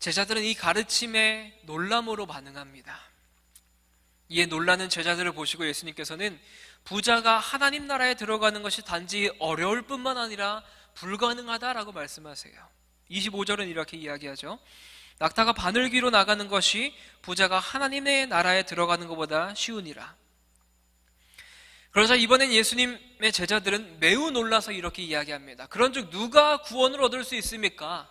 제자들은 이 가르침에 놀람으로 반응합니다. 이에 놀라는 제자들을 보시고 예수님께서는 부자가 하나님 나라에 들어가는 것이 단지 어려울 뿐만 아니라 불가능하다라고 말씀하세요. 25절은 이렇게 이야기하죠. 낙타가 바늘귀로 나가는 것이 부자가 하나님의 나라에 들어가는 것보다 쉬우니라. 그러자 이번엔 예수님의 제자들은 매우 놀라서 이렇게 이야기합니다. 그런즉 누가 구원을 얻을 수 있습니까?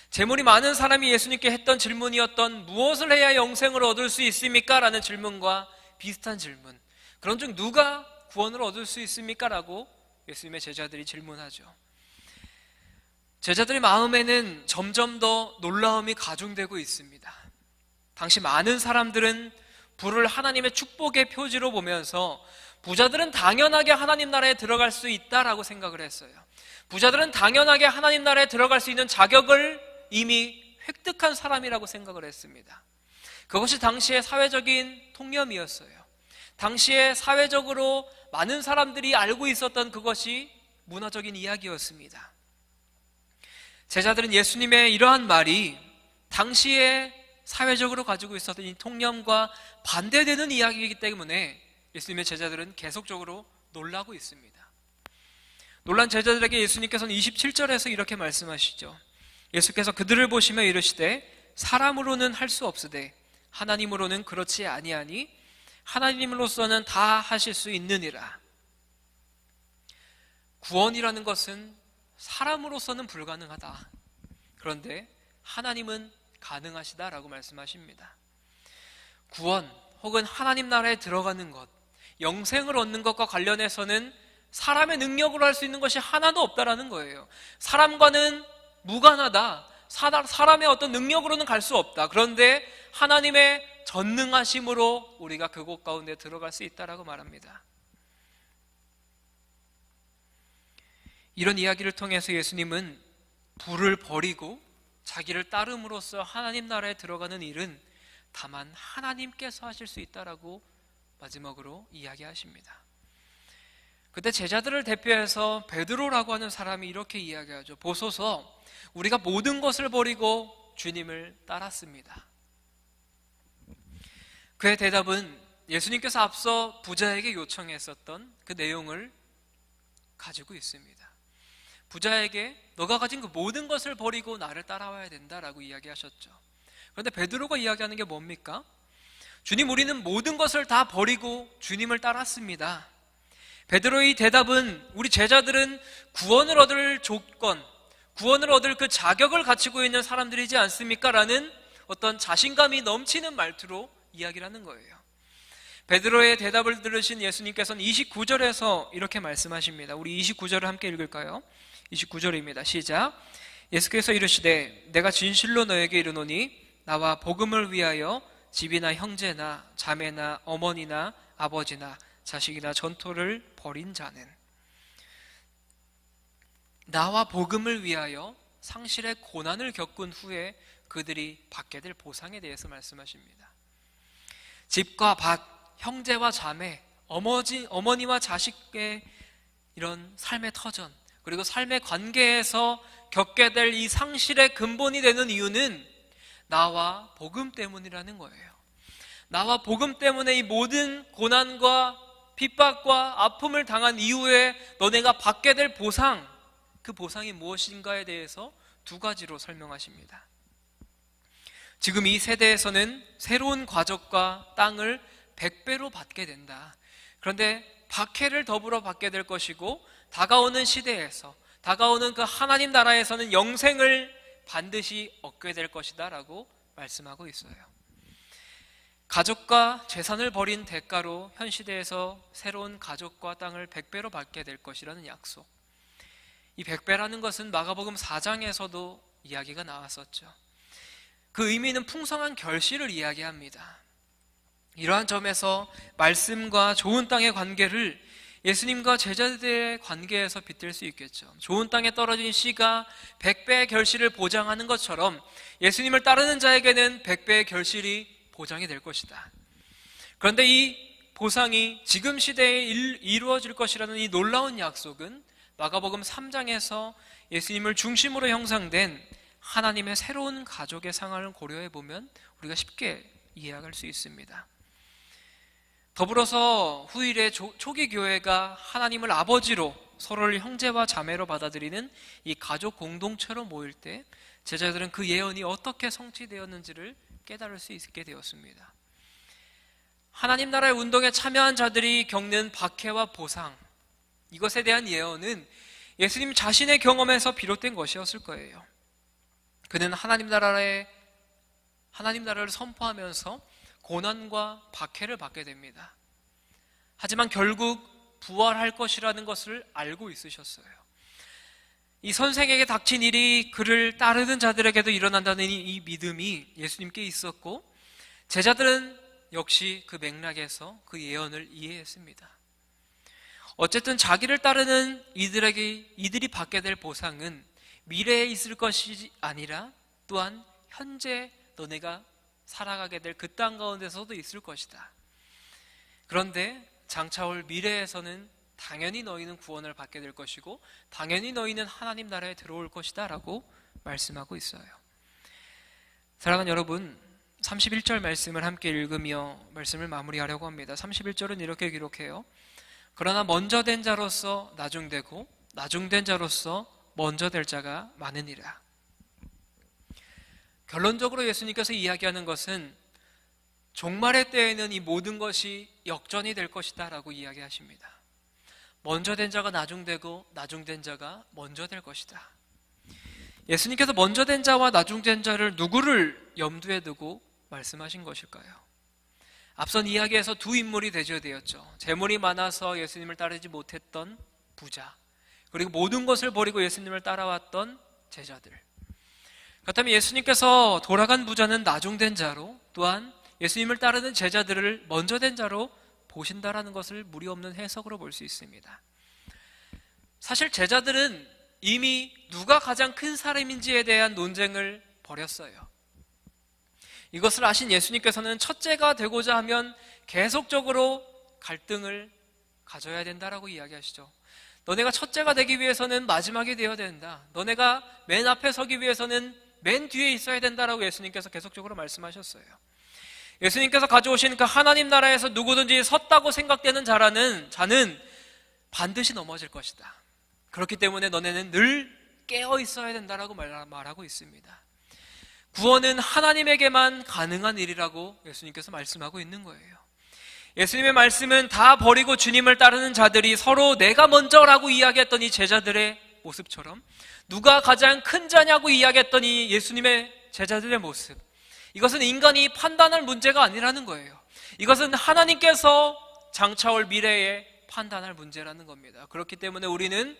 재물이 많은 사람이 예수님께 했던 질문이었던 무엇을 해야 영생을 얻을 수 있습니까? 라는 질문과 비슷한 질문. 그런즉 누가 구원을 얻을 수 있습니까? 라고 예수님의 제자들이 질문하죠. 제자들의 마음에는 점점 더 놀라움이 가중되고 있습니다. 당시 많은 사람들은 부를 하나님의 축복의 표지로 보면서 부자들은 당연하게 하나님 나라에 들어갈 수 있다라고 생각을 했어요. 부자들은 당연하게 하나님 나라에 들어갈 수 있는 자격을 이미 획득한 사람이라고 생각을 했습니다. 그것이 당시의 사회적인 통념이었어요. 당시에 사회적으로 많은 사람들이 알고 있었던 그것이 문화적인 이야기였습니다. 제자들은 예수님의 이러한 말이 당시에 사회적으로 가지고 있었던 이 통념과 반대되는 이야기이기 때문에 예수님의 제자들은 계속적으로 놀라고 있습니다. 놀란 제자들에게 예수님께서는 27절에서 이렇게 말씀하시죠. 예수께서 그들을 보시며 이르시되 사람으로는 할 수 없으되 하나님으로는 그렇지 아니하니 하나님으로서는 다 하실 수 있느니라. 구원이라는 것은 사람으로서는 불가능하다. 그런데 하나님은 가능하시다라고 말씀하십니다. 구원 혹은 하나님 나라에 들어가는 것, 영생을 얻는 것과 관련해서는 사람의 능력으로 할 수 있는 것이 하나도 없다라는 거예요. 사람과는 무관하다. 사람의 어떤 능력으로는 갈 수 없다. 그런데 하나님의 전능하심으로 우리가 그곳 가운데 들어갈 수 있다라고 말합니다. 이런 이야기를 통해서 예수님은 부를 버리고 자기를 따름으로써 하나님 나라에 들어가는 일은 다만 하나님께서 하실 수 있다라고 마지막으로 이야기하십니다. 그때 제자들을 대표해서 베드로라고 하는 사람이 이렇게 이야기하죠. 보소서, 우리가 모든 것을 버리고 주님을 따랐습니다. 그의 대답은 예수님께서 앞서 부자에게 요청했었던 그 내용을 가지고 있습니다. 부자에게 너가 가진 그 모든 것을 버리고 나를 따라와야 된다라고 이야기하셨죠. 그런데 베드로가 이야기하는 게 뭡니까? 주님, 우리는 모든 것을 다 버리고 주님을 따랐습니다. 베드로의 대답은 우리 제자들은 구원을 얻을 조건, 구원을 얻을 그 자격을 갖추고 있는 사람들이지 않습니까? 라는 어떤 자신감이 넘치는 말투로 이야기를 하는 거예요. 베드로의 대답을 들으신 예수님께서는 29절에서 이렇게 말씀하십니다. 우리 29절을 함께 읽을까요? 29절입니다. 시작. 예수께서 이르시되 내가 진실로 너에게 이르노니 나와 복음을 위하여 집이나 형제나 자매나 어머니나 아버지나 자식이나 전토를 벌인 자는 나와 복음을 위하여 상실의 고난을 겪은 후에 그들이 받게 될 보상에 대해서 말씀하십니다. 집과 밭, 형제와 자매, 어머니와 자식의 이런 삶의 터전, 그리고 삶의 관계에서 겪게 될 이 상실의 근본이 되는 이유는 나와 복음 때문이라는 거예요. 나와 복음 때문에 이 모든 고난과 핍박과 아픔을 당한 이후에 너네가 받게 될 보상, 그 보상이 무엇인가에 대해서 두 가지로 설명하십니다. 지금 이 세대에서는 새로운 과적과 땅을 100배로 받게 된다. 그런데 박해를 더불어 받게 될 것이고 다가오는 시대에서, 다가오는 그 하나님 나라에서는 영생을 반드시 얻게 될 것이다 라고 말씀하고 있어요. 가족과 재산을 버린 대가로 현 시대에서 새로운 가족과 땅을 100배로 받게 될 것이라는 약속. 이 100배라는 것은 마가복음 4장에서도 이야기가 나왔었죠. 그 의미는 풍성한 결실을 이야기합니다. 이러한 점에서 말씀과 좋은 땅의 관계를 예수님과 제자들의 관계에서 빗댈 수 있겠죠. 좋은 땅에 떨어진 씨가 100배의 결실을 보장하는 것처럼 예수님을 따르는 자에게는 100배의 결실이 보장이 될 것이다. 그런데 이 보상이 지금 시대에 이루어질 것이라는 이 놀라운 약속은 마가복음 3장에서 예수님을 중심으로 형성된 하나님의 새로운 가족의 상황을 고려해 보면 우리가 쉽게 이해할 수 있습니다. 더불어서 후일의 초기 교회가 하나님을 아버지로, 서로를 형제와 자매로 받아들이는 이 가족 공동체로 모일 때 제자들은 그 예언이 어떻게 성취되었는지를 깨달을 수 있게 되었습니다. 하나님 나라의 운동에 참여한 자들이 겪는 박해와 보상, 이것에 대한 예언은 예수님 자신의 경험에서 비롯된 것이었을 거예요. 그는 하나님 나라를 선포하면서 고난과 박해를 받게 됩니다. 하지만 결국 부활할 것이라는 것을 알고 있으셨어요. 이 선생에게 닥친 일이 그를 따르는 자들에게도 일어난다는 이 믿음이 예수님께 있었고, 제자들은 역시 그 맥락에서 그 예언을 이해했습니다. 어쨌든 자기를 따르는 이들이 받게 될 보상은 미래에 있을 것이 아니라 또한 현재 너네가 살아가게 될 그 땅 가운데서도 있을 것이다. 그런데 장차 올 미래에서는 당연히 너희는 구원을 받게 될 것이고 당연히 너희는 하나님 나라에 들어올 것이다 라고 말씀하고 있어요. 사랑하는 여러분, 31절 말씀을 함께 읽으며 말씀을 마무리하려고 합니다. 31절은 이렇게 기록해요. 그러나 먼저 된 자로서 나중되고 나중된 자로서 먼저 될 자가 많으니라. 결론적으로 예수님께서 이야기하는 것은 종말의 때에는 이 모든 것이 역전이 될 것이다 라고 이야기하십니다. 먼저 된 자가 나중되고 나중된 자가 먼저 될 것이다. 예수님께서 먼저 된 자와 나중된 자를 누구를 염두에 두고 말씀하신 것일까요? 앞선 이야기에서 두 인물이 대조되었죠. 재물이 많아서 예수님을 따르지 못했던 부자, 그리고 모든 것을 버리고 예수님을 따라왔던 제자들. 그렇다면 예수님께서 돌아간 부자는 나중된 자로, 또한 예수님을 따르는 제자들을 먼저 된 자로 보신다라는 것을 무리 없는 해석으로 볼 수 있습니다. 사실 제자들은 이미 누가 가장 큰 사람인지에 대한 논쟁을 벌였어요. 이것을 아신 예수님께서는 첫째가 되고자 하면 계속적으로 갈등을 가져야 된다라고 이야기하시죠. 너네가 첫째가 되기 위해서는 마지막이 되어야 된다. 너네가 맨 앞에 서기 위해서는 맨 뒤에 있어야 된다라고 예수님께서 계속적으로 말씀하셨어요. 예수님께서 가져오신 그 하나님 나라에서 누구든지 섰다고 생각되는 자는 반드시 넘어질 것이다. 그렇기 때문에 너네는 늘 깨어 있어야 된다라고 말하고 있습니다. 구원은 하나님에게만 가능한 일이라고 예수님께서 말씀하고 있는 거예요. 예수님의 말씀은 다 버리고 주님을 따르는 자들이 서로 내가 먼저라고 이야기했던 이 제자들의 모습처럼, 누가 가장 큰 자냐고 이야기했던 이 예수님의 제자들의 모습, 이것은 인간이 판단할 문제가 아니라는 거예요. 이것은 하나님께서 장차 올 미래에 판단할 문제라는 겁니다. 그렇기 때문에 우리는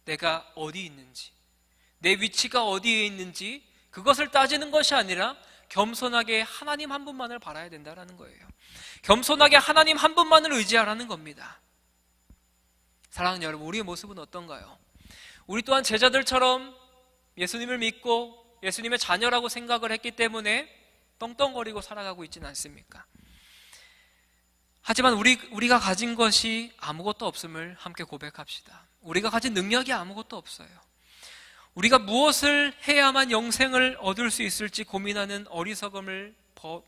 내가 어디 있는지, 내 위치가 어디에 있는지 그것을 따지는 것이 아니라 겸손하게 하나님 한 분만을 바라야 된다는 거예요. 겸손하게 하나님 한 분만을 의지하라는 겁니다. 사랑하는 여러분, 우리의 모습은 어떤가요? 우리 또한 제자들처럼 예수님을 믿고 예수님의 자녀라고 생각을 했기 때문에 떵떵거리고 살아가고 있지는 않습니까? 하지만 우리가 가진 것이 아무것도 없음을 함께 고백합시다. 우리가 가진 능력이 아무것도 없어요. 우리가 무엇을 해야만 영생을 얻을 수 있을지 고민하는 어리석음을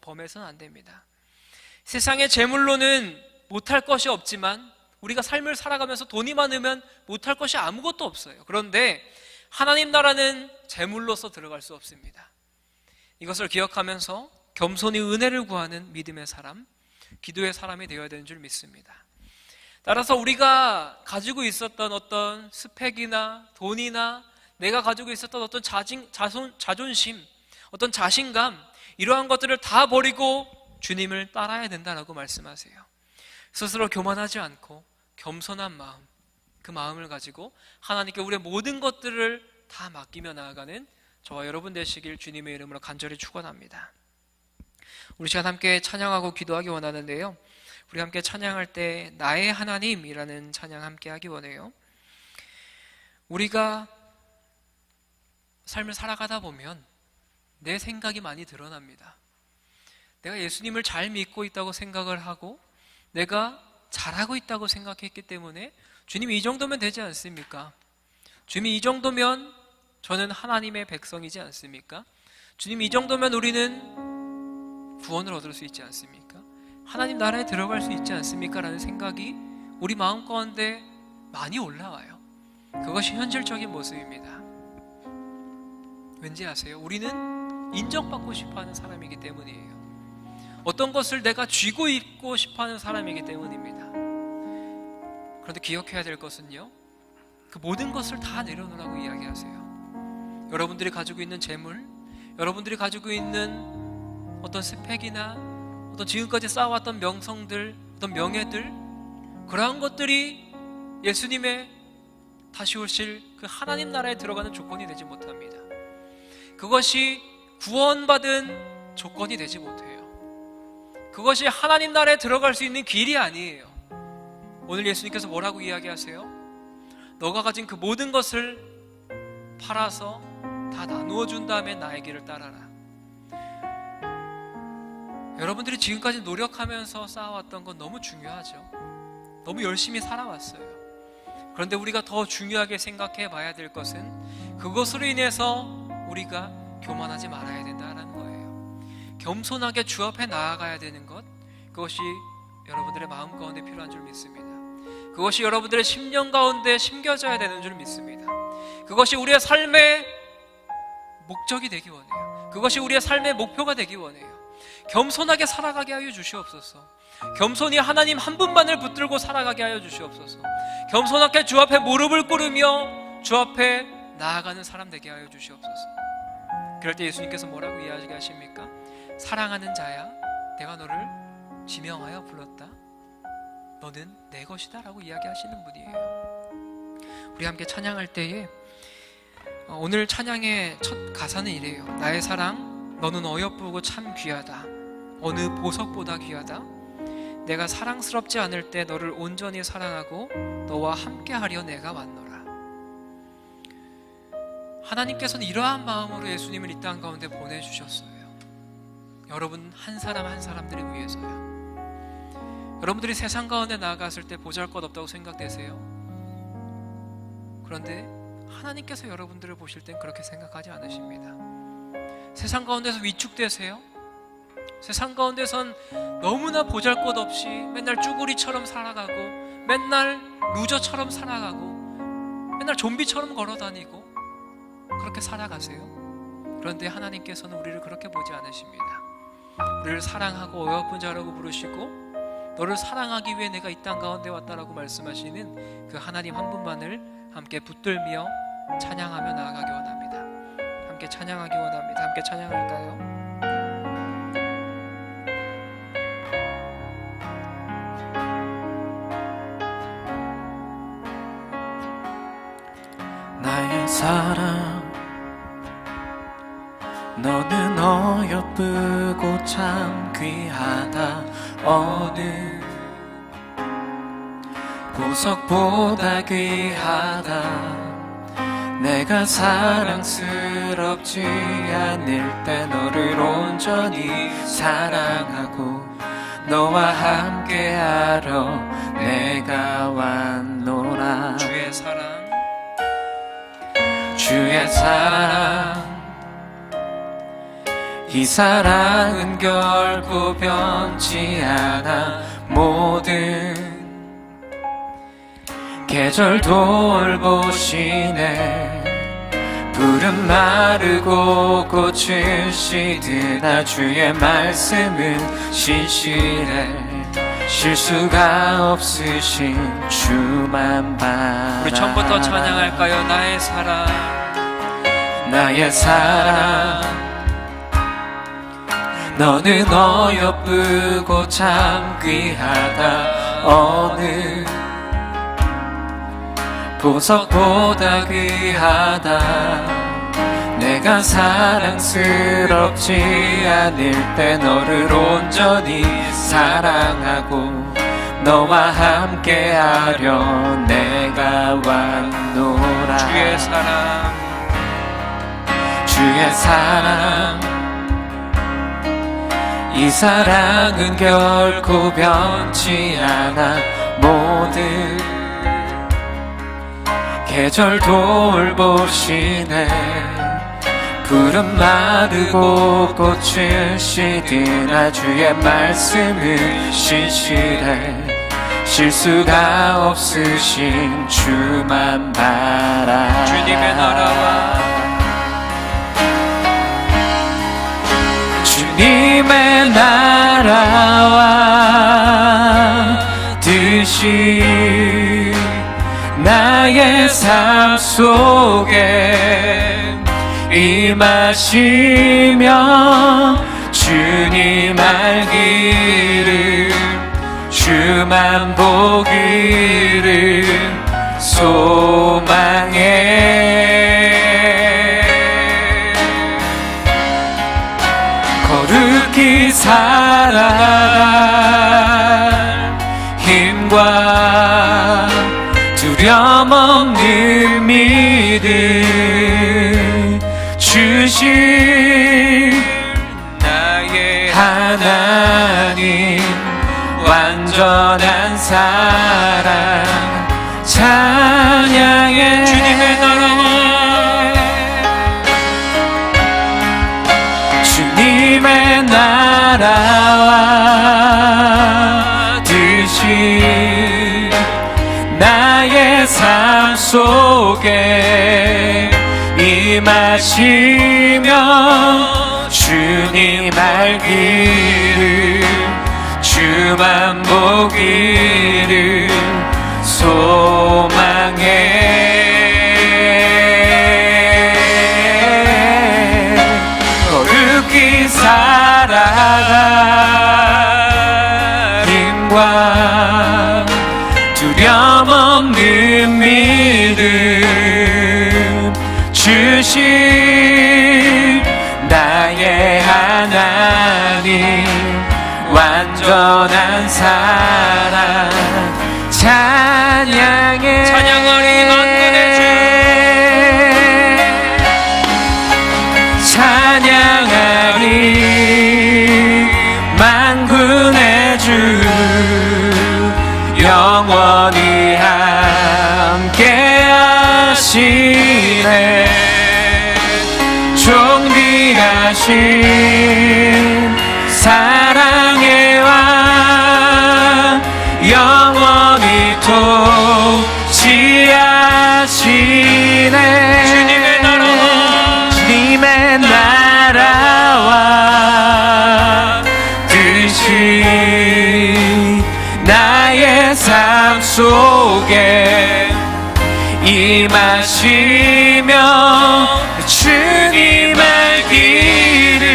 범해서는 안 됩니다. 세상의 재물로는 못할 것이 없지만 우리가 삶을 살아가면서 돈이 많으면 못할 것이 아무것도 없어요. 그런데 하나님 나라는 재물로서 들어갈 수 없습니다. 이것을 기억하면서 겸손히 은혜를 구하는 믿음의 사람, 기도의 사람이 되어야 되는 줄 믿습니다. 따라서 우리가 가지고 있었던 어떤 스펙이나 돈이나 내가 가지고 있었던 어떤 자존심, 어떤 자신감, 이러한 것들을 다 버리고 주님을 따라야 된다라고 말씀하세요. 스스로 교만하지 않고 겸손한 마음, 그 마음을 가지고 하나님께 우리의 모든 것들을 다 맡기며 나아가는 저와 여러분 되시길 주님의 이름으로 간절히 축원합니다. 우리 시간 함께 찬양하고 기도하기 원하는데요, 우리 함께 찬양할 때 나의 하나님이라는 찬양 함께 하기 원해요. 우리가 삶을 살아가다 보면 내 생각이 많이 드러납니다. 내가 예수님을 잘 믿고 있다고 생각을 하고 내가 잘하고 있다고 생각했기 때문에 주님 이 정도면 되지 않습니까? 주님 이 정도면 저는 하나님의 백성이지 않습니까? 주님, 이 정도면 우리는 구원을 얻을 수 있지 않습니까? 하나님 나라에 들어갈 수 있지 않습니까? 라는 생각이 우리 마음 가운데 많이 올라와요. 그것이 현실적인 모습입니다. 왠지 아세요? 우리는 인정받고 싶어하는 사람이기 때문이에요. 어떤 것을 내가 쥐고 있고 싶어하는 사람이기 때문입니다. 그런데 기억해야 될 것은요, 그 모든 것을 다 내려놓으라고 이야기하세요. 여러분들이 가지고 있는 재물, 여러분들이 가지고 있는 어떤 스펙이나 어떤 지금까지 쌓아왔던 명성들, 어떤 명예들, 그러한 것들이 예수님의 다시 오실 그 하나님 나라에 들어가는 조건이 되지 못합니다. 그것이 구원받은 조건이 되지 못해요. 그것이 하나님 나라에 들어갈 수 있는 길이 아니에요. 오늘 예수님께서 뭐라고 이야기하세요? 너가 가진 그 모든 것을 팔아서 다 나누어 준 다음에 나의 길을 따라라. 여러분들이 지금까지 노력하면서 쌓아왔던 건 너무 중요하죠. 너무 열심히 살아왔어요. 그런데 우리가 더 중요하게 생각해 봐야 될 것은 그것으로 인해서 우리가 교만하지 말아야 된다는 거예요. 겸손하게 주 앞에 나아가야 되는 것, 그것이 여러분들의 마음 가운데 필요한 줄 믿습니다. 그것이 여러분들의 심령 가운데 심겨져야 되는 줄 믿습니다. 그것이 우리의 삶의 목적이 되기 원해요. 그것이 우리의 삶의 목표가 되기 원해요. 겸손하게 살아가게 하여 주시옵소서. 겸손히 하나님 한 분만을 붙들고 살아가게 하여 주시옵소서. 겸손하게 주 앞에 무릎을 꿇으며 주 앞에 나아가는 사람 되게 하여 주시옵소서. 그럴 때 예수님께서 뭐라고 이야기하십니까? 사랑하는 자야, 내가 너를 지명하여 불렀다. 너는 내 것이다 라고 이야기하시는 분이에요. 우리 함께 찬양할 때에 오늘 찬양의 첫 가사는 이래요. 나의 사랑, 너는 어여쁘고 참 귀하다. 어느 보석보다 귀하다. 내가 사랑스럽지 않을 때 너를 온전히 사랑하고 너와 함께하려 내가 왔노라. 하나님께서는 이러한 마음으로 예수님을 이 땅 가운데 보내주셨어요. 여러분 한 사람 한 사람들을 위해서요. 여러분들이 세상 가운데 나아갔을 때 보잘것없다고 생각되세요? 그런데 하나님께서 여러분들을 보실 땐 그렇게 생각하지 않으십니다. 세상 가운데서 위축되세요? 세상 가운데선 너무나 보잘것없이 맨날 쭈구리처럼 살아가고 맨날 루저처럼 살아가고 맨날 좀비처럼 걸어다니고 그렇게 살아가세요? 그런데 하나님께서는 우리를 그렇게 보지 않으십니다. 우리를 사랑하고 어여쁜 자라고 부르시고 너를 사랑하기 위해 내가 이 땅 가운데 왔다라고 말씀하시는 그 하나님 한 분만을 함께 붙들며 찬양하며 나아가기 원합니다. 함께 찬양하기 원합니다. 함께 찬양할까요? 나의 사랑, 너는 어여쁘고 참 귀하다. 어느 보석보다 귀하다. 내가 사랑스럽지 않을 때 너를 온전히 사랑하고 너와 함께하러 내가 왔노라. 주의 사랑, 주의 사랑, 이 사랑은 결코 변치 않아. 모든 계절 돌보시네. 푸른 마르고 꽃을 시드나 주의 말씀은 신실해. 실수가 없으신 주만 바라. 우리 처음부터 찬양할까요? 나의 사랑, 나의 사랑, 너는 어여쁘고 참 귀하다. 어느 보석보다 귀하다. 내가 사랑스럽지 않을 때 너를 온전히 사랑하고 너와 함께하려 내가 왔노라. 주의 사랑, 주의 사랑, 이 사랑은 결코 변치 않아. 모든 계절 돌보시네. 푸른 마르고 꽃을 시드나 주의 말씀은 신실해. 실수가 없으신 주만 바라. 주님의 나라와 주님의 나라와 뜻이 나의 삶 속에 임하시며 주님 알기를 주만 보기를 소망해. 거룩히 살아갈 힘과 두려움 없는 믿음 주신 나의 하나님 완전한 사랑 찬양해. 주님의 나라와 주님의 나라와 뜻이 나의 삶 속에 임하시며 주님 알기를 주만 보기를 소망해. 거룩히 살아갈 힘과 두려움 없는 믿음 주신 나의 하나님 완전한 사랑 찬양해. 찬양하리 만군의 주 찬양하리 만군의 주 영원히 함께 하시네. 존귀하신 사랑의 왕 영원히 통치하시네. 주님의 나라와 주님의 나라와 뜻이 나의 삶 속에 임하시며 주님 알기를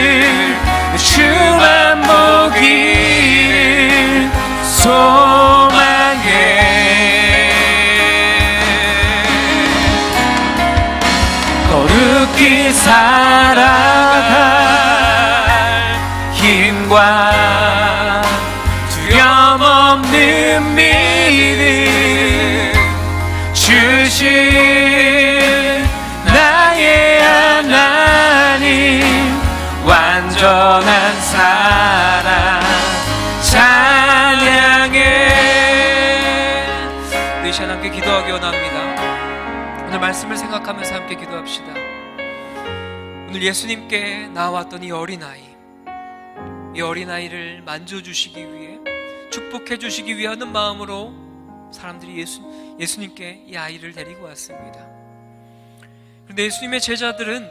주만 보기를 소망해. 거룩히 살아갈 힘과 두려움 없는 믿음 주신 나의 하나님 완전한 사랑 찬양해. 우리 이 시간 함께 기도하기 원합니다. 오늘 말씀을 생각하면서 함께 기도합시다. 오늘 예수님께 나왔던 이 어린아이를 만져주시기 위해 축복해 주시기 위하는 마음으로 사람들이 예수님께 이 아이를 데리고 왔습니다. 그런데 예수님의 제자들은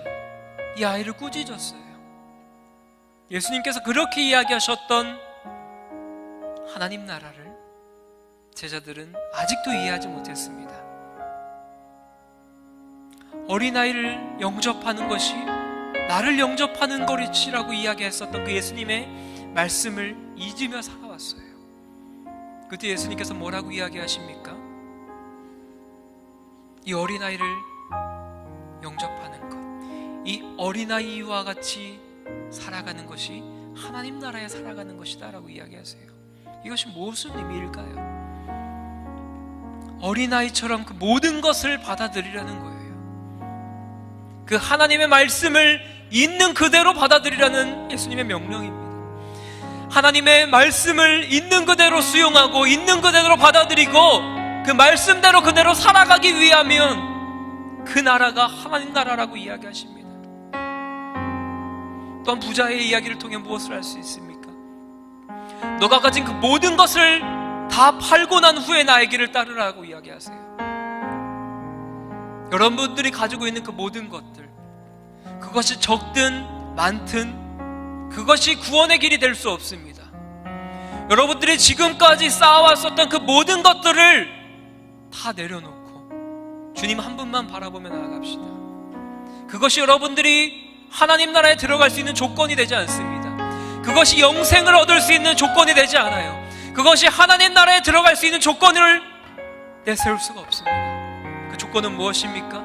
이 아이를 꾸짖었어요. 예수님께서 그렇게 이야기하셨던 하나님 나라를 제자들은 아직도 이해하지 못했습니다. 어린아이를 영접하는 것이 나를 영접하는 것이라고 이야기했었던 그 예수님의 말씀을 잊으며 살아왔어요. 그때 예수님께서 뭐라고 이야기하십니까? 이 어린아이를 영접하는 것, 이 어린아이와 같이 살아가는 것이 하나님 나라에 살아가는 것이다 라고 이야기하세요. 이것이 무슨 의미일까요? 어린아이처럼 그 모든 것을 받아들이라는 거예요. 그 하나님의 말씀을 있는 그대로 받아들이라는 예수님의 명령입니다. 하나님의 말씀을 있는 그대로 수용하고 있는 그대로 받아들이고 그 말씀대로 그대로 살아가기 위하면 그 나라가 하나님 나라라고 이야기하십니다. 또한 부자의 이야기를 통해 무엇을 알 수 있습니까? 너가 가진 그 모든 것을 다 팔고 난 후에 나의 길을 따르라고 이야기하세요. 여러분들이 가지고 있는 그 모든 것들, 그것이 적든 많든 그것이 구원의 길이 될 수 없습니다. 여러분들이 지금까지 쌓아왔었던 그 모든 것들을 다 내려놓고 주님 한 분만 바라보며 나아갑시다. 그것이 여러분들이 하나님 나라에 들어갈 수 있는 조건이 되지 않습니다. 그것이 영생을 얻을 수 있는 조건이 되지 않아요. 그것이 하나님 나라에 들어갈 수 있는 조건을 내세울 수가 없습니다. 그 조건은 무엇입니까?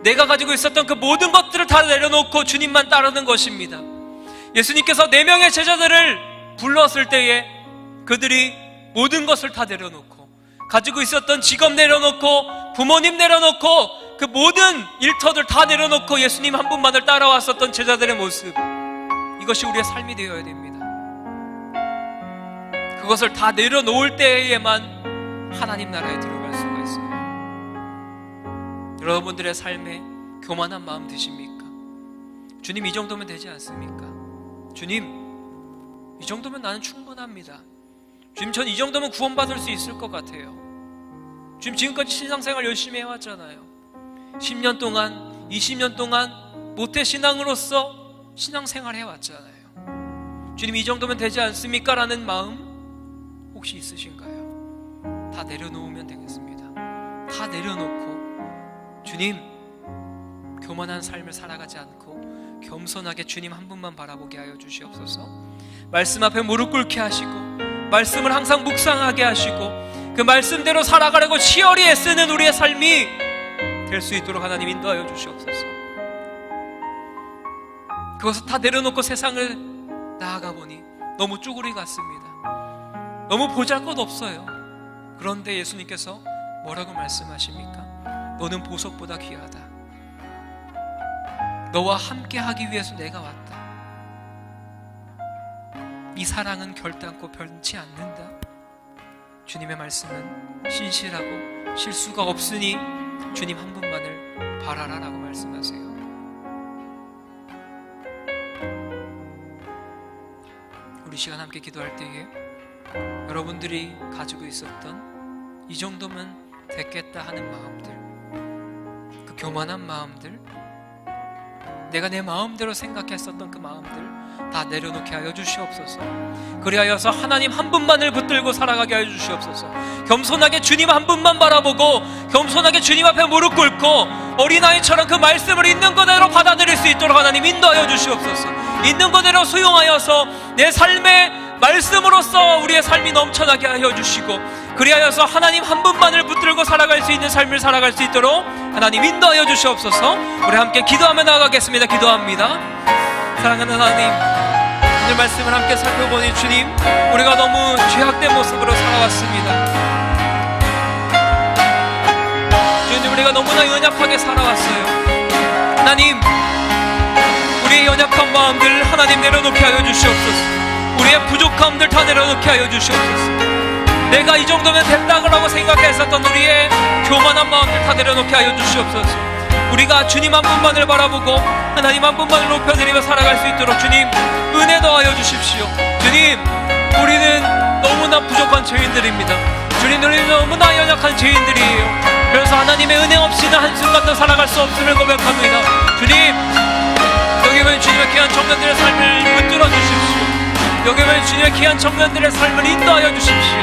내가 가지고 있었던 그 모든 것들을 다 내려놓고 주님만 따르는 것입니다. 예수님께서 4명의 제자들을 불렀을 때에 그들이 모든 것을 다 내려놓고, 가지고 있었던 직업 내려놓고, 부모님 내려놓고, 그 모든 일터들 다 내려놓고 예수님 한 분만을 따라왔었던 제자들의 모습, 이것이 우리의 삶이 되어야 됩니다. 그것을 다 내려놓을 때에만 하나님 나라에 들어갈 수가 있어요. 여러분들의 삶에 교만한 마음 드십니까? 주님, 이 정도면 되지 않습니까? 주님, 이 정도면 나는 충분합니다. 주님, 전 이 정도면 구원받을 수 있을 것 같아요. 주님, 지금까지 신앙생활 열심히 해왔잖아요. 10년 동안, 20년 동안 모태신앙으로서 신앙생활 해왔잖아요. 주님, 이 정도면 되지 않습니까? 라는 마음 혹시 있으신가요? 다 내려놓으면 되겠습니다. 다 내려놓고 주님, 교만한 삶을 살아가지 않고 겸손하게 주님 한 분만 바라보게 하여 주시옵소서. 말씀 앞에 무릎 꿇게 하시고, 말씀을 항상 묵상하게 하시고, 그 말씀대로 살아가려고 치열히 애쓰는 우리의 삶이 될 수 있도록 하나님 인도하여 주시옵소서. 그것을 다 내려놓고 세상을 나아가 보니 너무 쭈구리 같습니다. 너무 보잘것없어요. 그런데 예수님께서 뭐라고 말씀하십니까? 너는 보석보다 귀하다. 너와 함께 하기 위해서 내가 왔다. 이 사랑은 결단코 변치 않는다. 주님의 말씀은 신실하고 실수가 없으니 주님 한 분만을 바라라 라고 말씀하세요. 우리 시간 함께 기도할 때에 여러분들이 가지고 있었던 이 정도면 됐겠다 하는 마음들, 그 교만한 마음들, 내가 내 마음대로 생각했었던 그 마음들 다 내려놓게 하여 주시옵소서. 그리하여서 하나님 한 분만을 붙들고 살아가게 하여 주시옵소서. 겸손하게 주님 한 분만 바라보고 겸손하게 주님 앞에 무릎 꿇고 어린아이처럼 그 말씀을 있는 그대로 받아들일 수 있도록 하나님 인도하여 주시옵소서. 있는 그대로 수용하여서 내 삶의 말씀으로써 우리의 삶이 넘쳐나게 하여 주시고, 그리하여서 하나님 한 분만을 붙들고 살아갈 수 있는 삶을 살아갈 수 있도록 하나님 인도하여 주시옵소서. 우리 함께 기도하며 나아가겠습니다. 기도합니다. 사랑하는 하나님, 오늘 말씀을 함께 살펴보니 주님, 우리가 너무 죄악된 모습으로 살아왔습니다. 주님, 우리가 너무나 연약하게 살아왔어요. 하나님, 우리의 연약한 마음들 하나님 내려놓게 하여 주시옵소서. 우리의 부족함들 다 내려놓게 하여 주시옵소서. 내가 이 정도면 됐다고 생각했었던 우리의 교만한 마음들 다 내려놓게 하여 주시옵소서. 우리가 주님 한 분만을 바라보고 하나님 한 분만을 높여드리며 살아갈 수 있도록 주님 은혜 더하여 주십시오. 주님, 우리는 너무나 부족한 죄인들입니다. 주님, 우리는 너무나 연약한 죄인들이에요. 그래서 하나님의 은혜 없이는 한순간도 살아갈 수 없음을 고백합니다. 주님, 여기 보면 주님의 귀한 청년들의 삶을 붙들어 주십시오. 여기 보면 주님의 귀한 청년들의 삶을 인도하여 주십시오.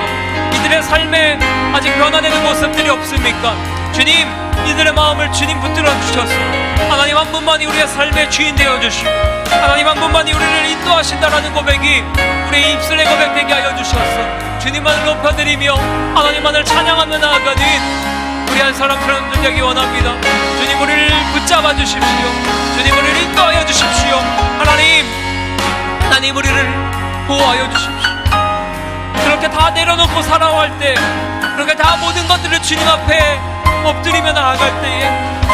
이들의 삶에 아직 변화되는 모습들이 없습니까? 주님, 이들의 마음을 주님 붙들어 주셔서 하나님 한 분만이 우리의 삶의 주인 되어 주시고 하나님 한 분만이 우리를 인도하신다라는 고백이 우리의 입술에 고백되게 하여 주셔서 주님만을 높여드리며 하나님만을 찬양하며 나아가는 우리 한 사람처럼 되기 원합니다. 주님, 우리를 붙잡아 주십시오. 주님, 우리를 인도하여 주십시오. 하나님, 우리를 보호하여 주십시오. 그렇게 다 내려놓고 살아갈 때, 그렇게 다 모든 것들을 주님 앞에 엎드리며 나아갈 때에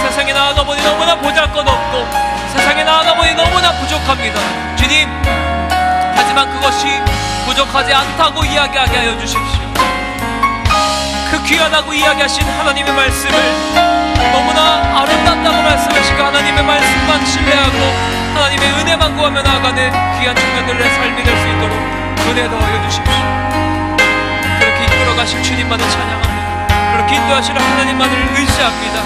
세상에 나아가보니 너무나 보잘것없고 세상에 나아가보니 너무나 부족합니다. 주님, 하지만 그것이 부족하지 않다고 이야기하게 하여 주십시오. 그 귀하다고 이야기하신 하나님의 말씀을 너무나 아름답다고 말씀하신 그 하나님의 말씀만 신뢰하고 하나님의 은혜만 구하며 나아가는 귀한 청년들의 삶이 될 수 있도록 은혜 더하여 주십시오. 그렇게 이끌어가실 주님만을 찬양합니다. 그렇게 인도하시는 하나님만을 의지합니다.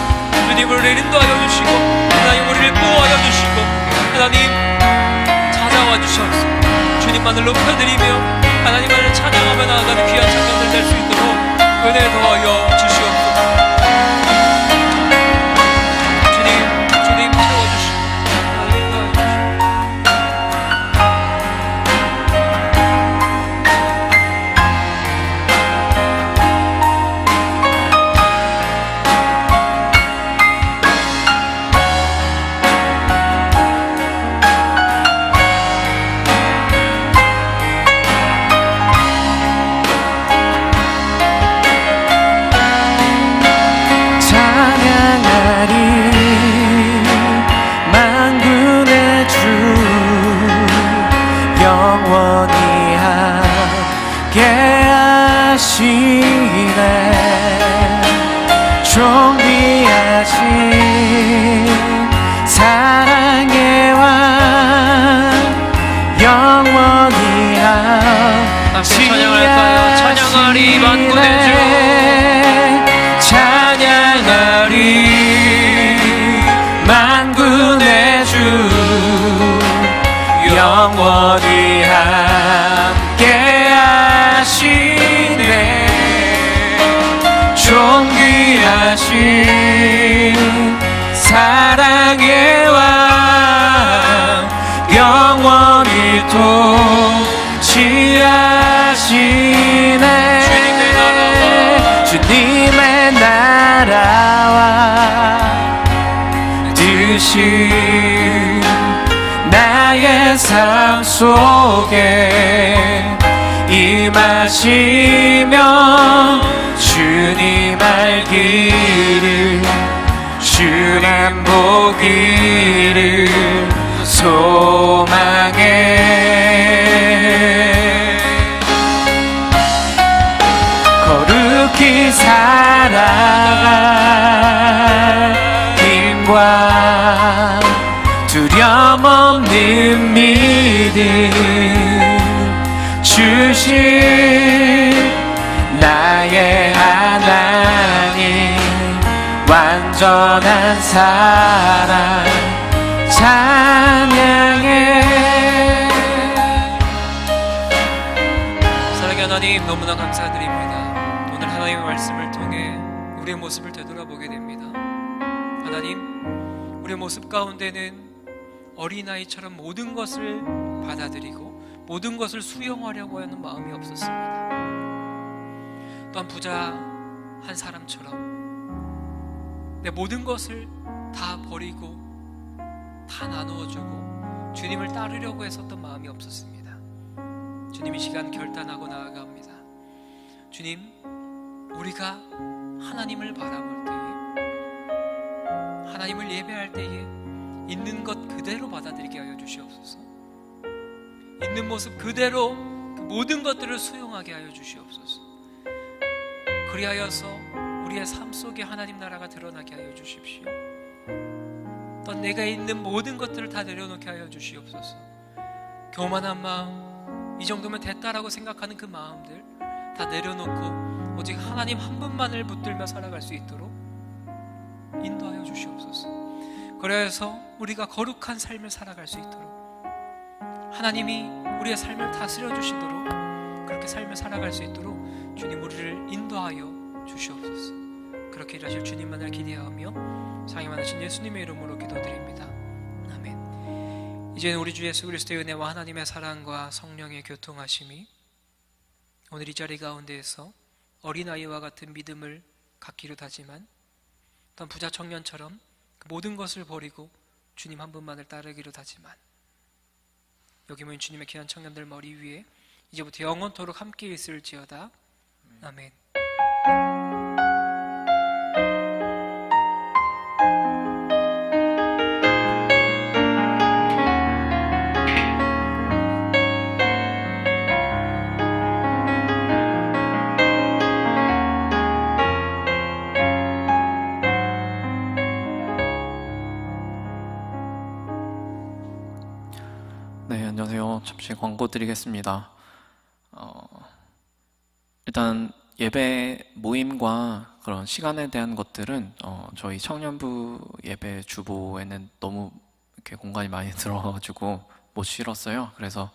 주님 우리를 인도하여 주시고 하나님 우리를 보호하여 주시고 하나님 찾아와 주셔서 주님만을 높여드리며 하나님만을 찬양하며 나아가는 귀한 청년들 될 수 있도록 은혜 더하여 주시옵소서. 주님 채워주시고 하나님 인도하여 주시고 사랑의 왕 영원히 함께 찬양할까요? 찬양하리 만군의 주 찬양하리 만군의 주 영원히 함께 하시네 존귀하신 사랑의 왕 영원히 통치하시네 주님의 나라와 뜻이 나의 삶 속에 임하시며 주님 알기를 주님 보기를 소망해 거룩히 살아갈 힘과 두려움 없는 믿음 주신 나의 하나님 완전한 사랑 찬양해 사랑의 하나님 너무나 감사드립니다. 오늘 하나님의 말씀을 통해 우리의 모습을 되돌아보게 됩니다. 하나님 우리의 모습 가운데는 어린아이처럼 모든 것을 받아들이고 모든 것을 수용하려고 하는 마음이 없었습니다. 또한 부자 한 사람처럼 내 모든 것을 다 버리고 다 나누어주고 주님을 따르려고 했었던 마음이 없었습니다. 주님 이 시간 결단하고 나아갑니다. 주님 우리가 하나님을 바라볼 때에 하나님을 예배할 때에 있는 것 그대로 받아들이게 하여 주시옵소서. 있는 모습 그대로 그 모든 것들을 수용하게 하여 주시옵소서. 그리하여서 우리의 삶 속에 하나님 나라가 드러나게 하여 주십시오. 또 내가 있는 모든 것들을 다 내려놓게 하여 주시옵소서. 교만한 마음, 이 정도면 됐다라고 생각하는 그 마음들 다 내려놓고 오직 하나님 한 분만을 붙들며 살아갈 수 있도록 인도하여 주시옵소서. 그래서 우리가 거룩한 삶을 살아갈 수 있도록 하나님이 우리의 삶을 다스려 주시도록 그렇게 삶을 살아갈 수 있도록 주님 우리를 인도하여 주시옵소서. 그렇게 일하실 주님만을 기대하며 상이 많으신 예수님의 이름으로 기도드립니다. 아멘. 이제는 우리 주 예수 그리스도의 은혜와 하나님의 사랑과 성령의 교통하심이 오늘 이 자리 가운데에서 어린아이와 같은 믿음을 갖기로 다짐한 어떤 부자 청년처럼 그 모든 것을 버리고 주님 한 분만을 따르기로 다짐한 여기 모인 주님의 귀한 청년들 머리 위에 이제부터 영원토록 함께 있을지어다. 아멘. 안녕하세요. 잠시 광고 드리겠습니다. 일단 예배 모임과 그런 시간에 대한 것들은 저희 청년부 예배 주보에는 너무 이렇게 공간이 많이 들어가지고 못 실었어요. 그래서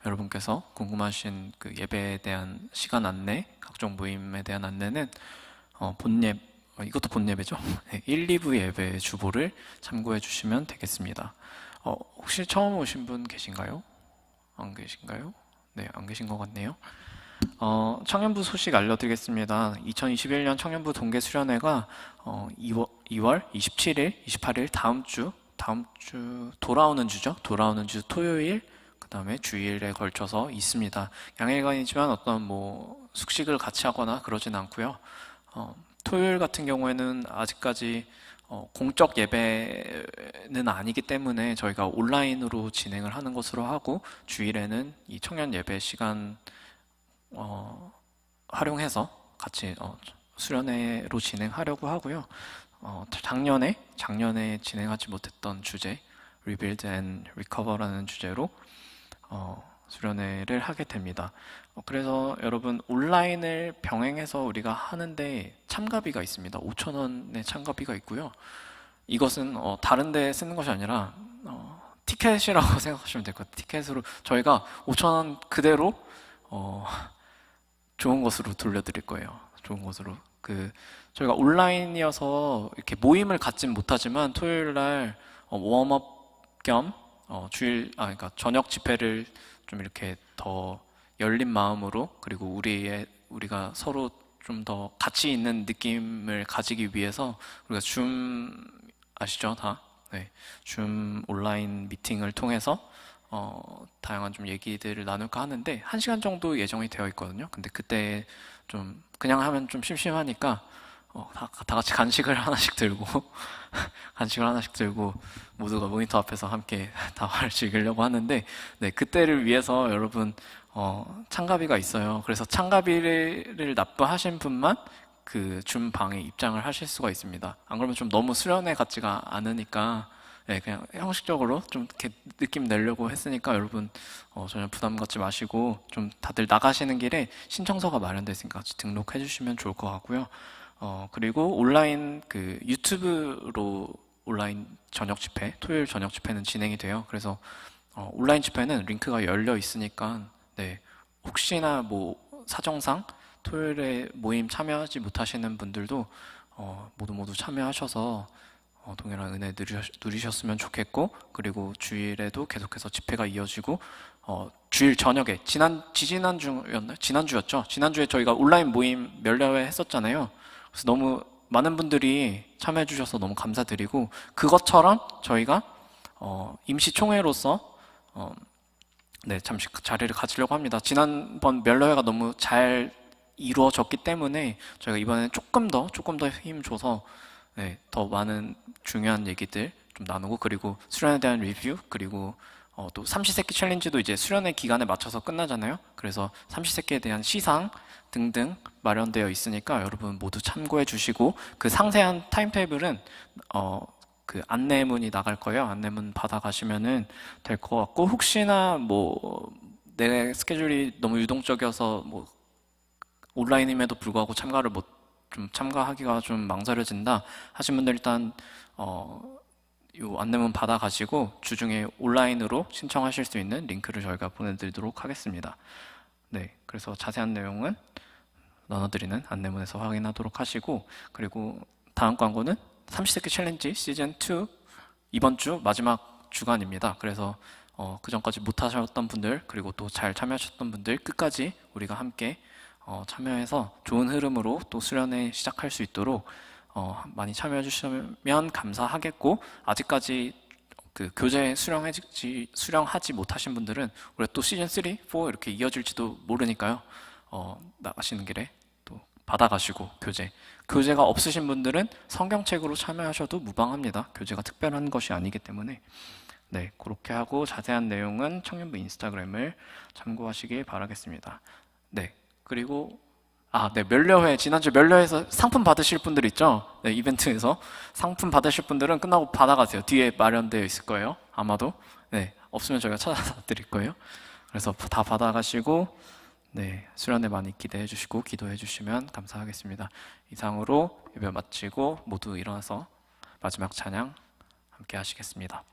여러분께서 궁금하신 그 예배에 대한 시간 안내, 각종 모임에 대한 안내는 이것도 본예배죠. 네, 1, 2부 예배 주보를 참고해 주시면 되겠습니다. 혹시 처음 오신 분 계신가요? 안 계신가요? 네, 안 계신 것 같네요. 청년부 소식 알려드리겠습니다. 2021년 청년부 동계 수련회가 2월 27일, 28일 다음 주 돌아오는 주 토요일, 그 다음에 주일에 걸쳐서 있습니다. 양일간이지만 어떤 뭐 숙식을 같이 하거나 그러진 않고요. 토요일 같은 경우에는 아직까지 공적 예배는 아니기 때문에 저희가 온라인으로 진행을 하는 것으로 하고, 주일에는 이 청년 예배 시간 활용해서 같이 수련회로 진행하려고 하고요. 작년에 진행하지 못했던 주제 Rebuild and Recover라는 주제로 수련회를 하게 됩니다. 그래서 여러분, 온라인을 병행해서 우리가 하는데 참가비가 있습니다. 5,000원의 참가비가 있고요. 이것은 다른 데 쓰는 것이 아니라 티켓이라고 생각하시면 될 것 같아요. 티켓으로 저희가 5,000원 그대로 좋은 것으로 돌려드릴 거예요. 좋은 것으로. 저희가 온라인이어서 이렇게 모임을 갖진 못하지만 토요일 날 웜업 겸 그러니까 저녁 집회를 좀 이렇게 더 열린 마음으로, 그리고 우리가 서로 좀 더 가치 있는 느낌을 가지기 위해서 우리가 줌 아시죠? 다? 네. 줌 온라인 미팅을 통해서 다양한 좀 얘기들을 나눌까 하는데 1시간 정도 예정이 되어 있거든요. 근데 그때 좀 그냥 하면 좀 심심하니까 다 같이 간식을 하나씩 들고 모두가 모니터 앞에서 함께 다화를 즐기려고 하는데, 네, 그때를 위해서 여러분 참가비가 있어요. 그래서 참가비를 납부하신 분만 그 줌 방에 입장을 하실 수가 있습니다. 안 그러면 좀 너무 수련회 같지가 않으니까, 네, 그냥 형식적으로 좀 이렇게 느낌 내려고 했으니까 여러분 전혀 부담 갖지 마시고 좀 다들 나가시는 길에 신청서가 마련되어 있으니까 같이 등록해 주시면 좋을 것 같고요. 그리고 온라인 유튜브로 온라인 저녁 집회, 토요일 저녁 집회는 진행이 돼요. 그래서 온라인 집회는 링크가 열려 있으니까, 네, 혹시나 뭐 사정상 토요일에 모임 참여하지 못하시는 분들도 모두 참여하셔서 동일한 은혜 누리셨으면 좋겠고, 그리고 주일에도 계속해서 집회가 이어지고, 주일 저녁에 지난주였죠. 지난주에 저희가 온라인 모임 면례회 했었잖아요. 그래서 너무 많은 분들이 참여해 주셔서 너무 감사드리고, 그것처럼 저희가 임시총회로서 네, 잠시 자리를 가지려고 합니다. 지난번 면례회가 너무 잘 이루어졌기 때문에 저희가 이번에는 조금 더 힘 줘서, 네, 더 많은 중요한 얘기들 좀 나누고, 그리고 수련에 대한 리뷰, 그리고 또 삼시세끼 챌린지도 이제 수련회 기간에 맞춰서 끝나잖아요. 그래서 삼시세끼에 대한 시상 등등 마련되어 있으니까 여러분 모두 참고해 주시고, 그 상세한 타임테이블은 그 안내문이 나갈 거예요. 안내문 받아가시면은 될 것 같고, 혹시나 뭐 내 스케줄이 너무 유동적이어서 뭐 온라인임에도 불구하고 참가하기가 좀 망설여진다 하신 분들, 일단 요 안내문 받아가시고 주중에 온라인으로 신청하실 수 있는 링크를 저희가 보내드리도록 하겠습니다. 네, 그래서 자세한 내용은 나눠드리는 안내문에서 확인하도록 하시고, 그리고 다음 광고는 삼시세끼 챌린지 시즌 2 이번 주 마지막 주간입니다. 그래서 그 전까지 못하셨던 분들, 그리고 또 잘 참여하셨던 분들, 끝까지 우리가 함께 참여해서 좋은 흐름으로 또 수련회 시작할 수 있도록 많이 참여해 주시면 감사하겠고, 아직까지 그 교재 수령하지 못하신 분들은 우리가 또 시즌 3, 4 이렇게 이어질지도 모르니까요. 나가시는 길에 또 받아가시고, 교재가 없으신 분들은 성경책으로 참여하셔도 무방합니다. 교재가 특별한 것이 아니기 때문에. 네, 그렇게 하고 자세한 내용은 청년부 인스타그램을 참고하시길 바라겠습니다. 네, 그리고 네, 면례회, 지난주 면례회에서 상품 받으실 분들 있죠? 네, 이벤트에서 상품 받으실 분들은 끝나고 받아가세요. 뒤에 마련되어 있을 거예요, 아마도. 네, 없으면 저희가 찾아서 드릴 거예요. 그래서 다 받아가시고 네, 수련회 많이 기대해 주시고 기도해 주시면 감사하겠습니다. 이상으로 예배 마치고 모두 일어나서 마지막 찬양 함께 하시겠습니다.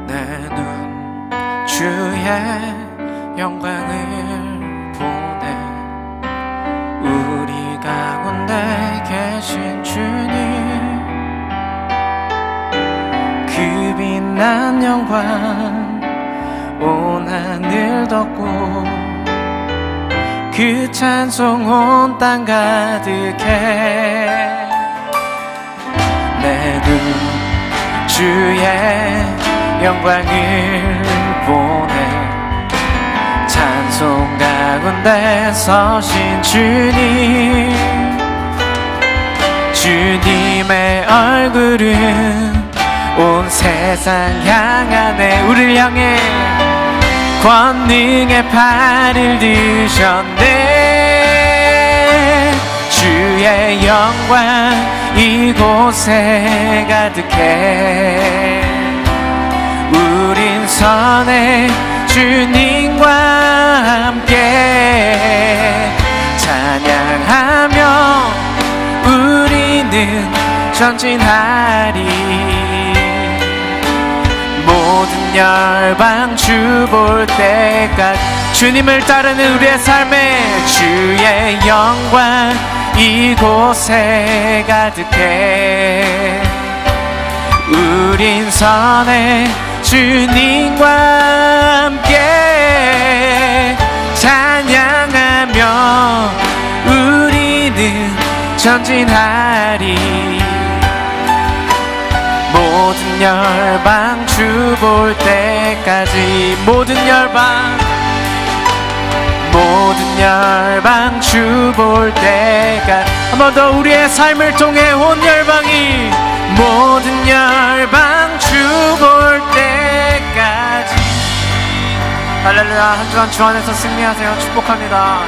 내 눈 주의 영광을 보네. 우리 가운데 계신 주님, 그 빛난 영광 온 하늘 덮고 그 찬송 온 땅 가득해. 내 눈 주의 영광을 보네. 찬송 가운데 서신 주님, 주님의 얼굴은 온 세상 향하네. 우리를 향해 권능의 팔을 드셨네. 주의 영광 이곳에 가득해. 우린 선해 주님과 함께 찬양하며 우리는 전진하리. 모든 열방 주 볼 때까지 주님을 따르는 우리의 삶에 주의 영광 이곳에 가득해. 우린 선해 주님과 함께 찬양하며 우리는 전진하리. 모든 열방 주 볼 때까지. 모든 열방 주 볼 때까지. 한 번 더 우리의 삶을 통해 온 열방이 모든 열방 주 볼 때까지. 할렐루야. 한 주간 주 안에서 승리하세요. 축복합니다.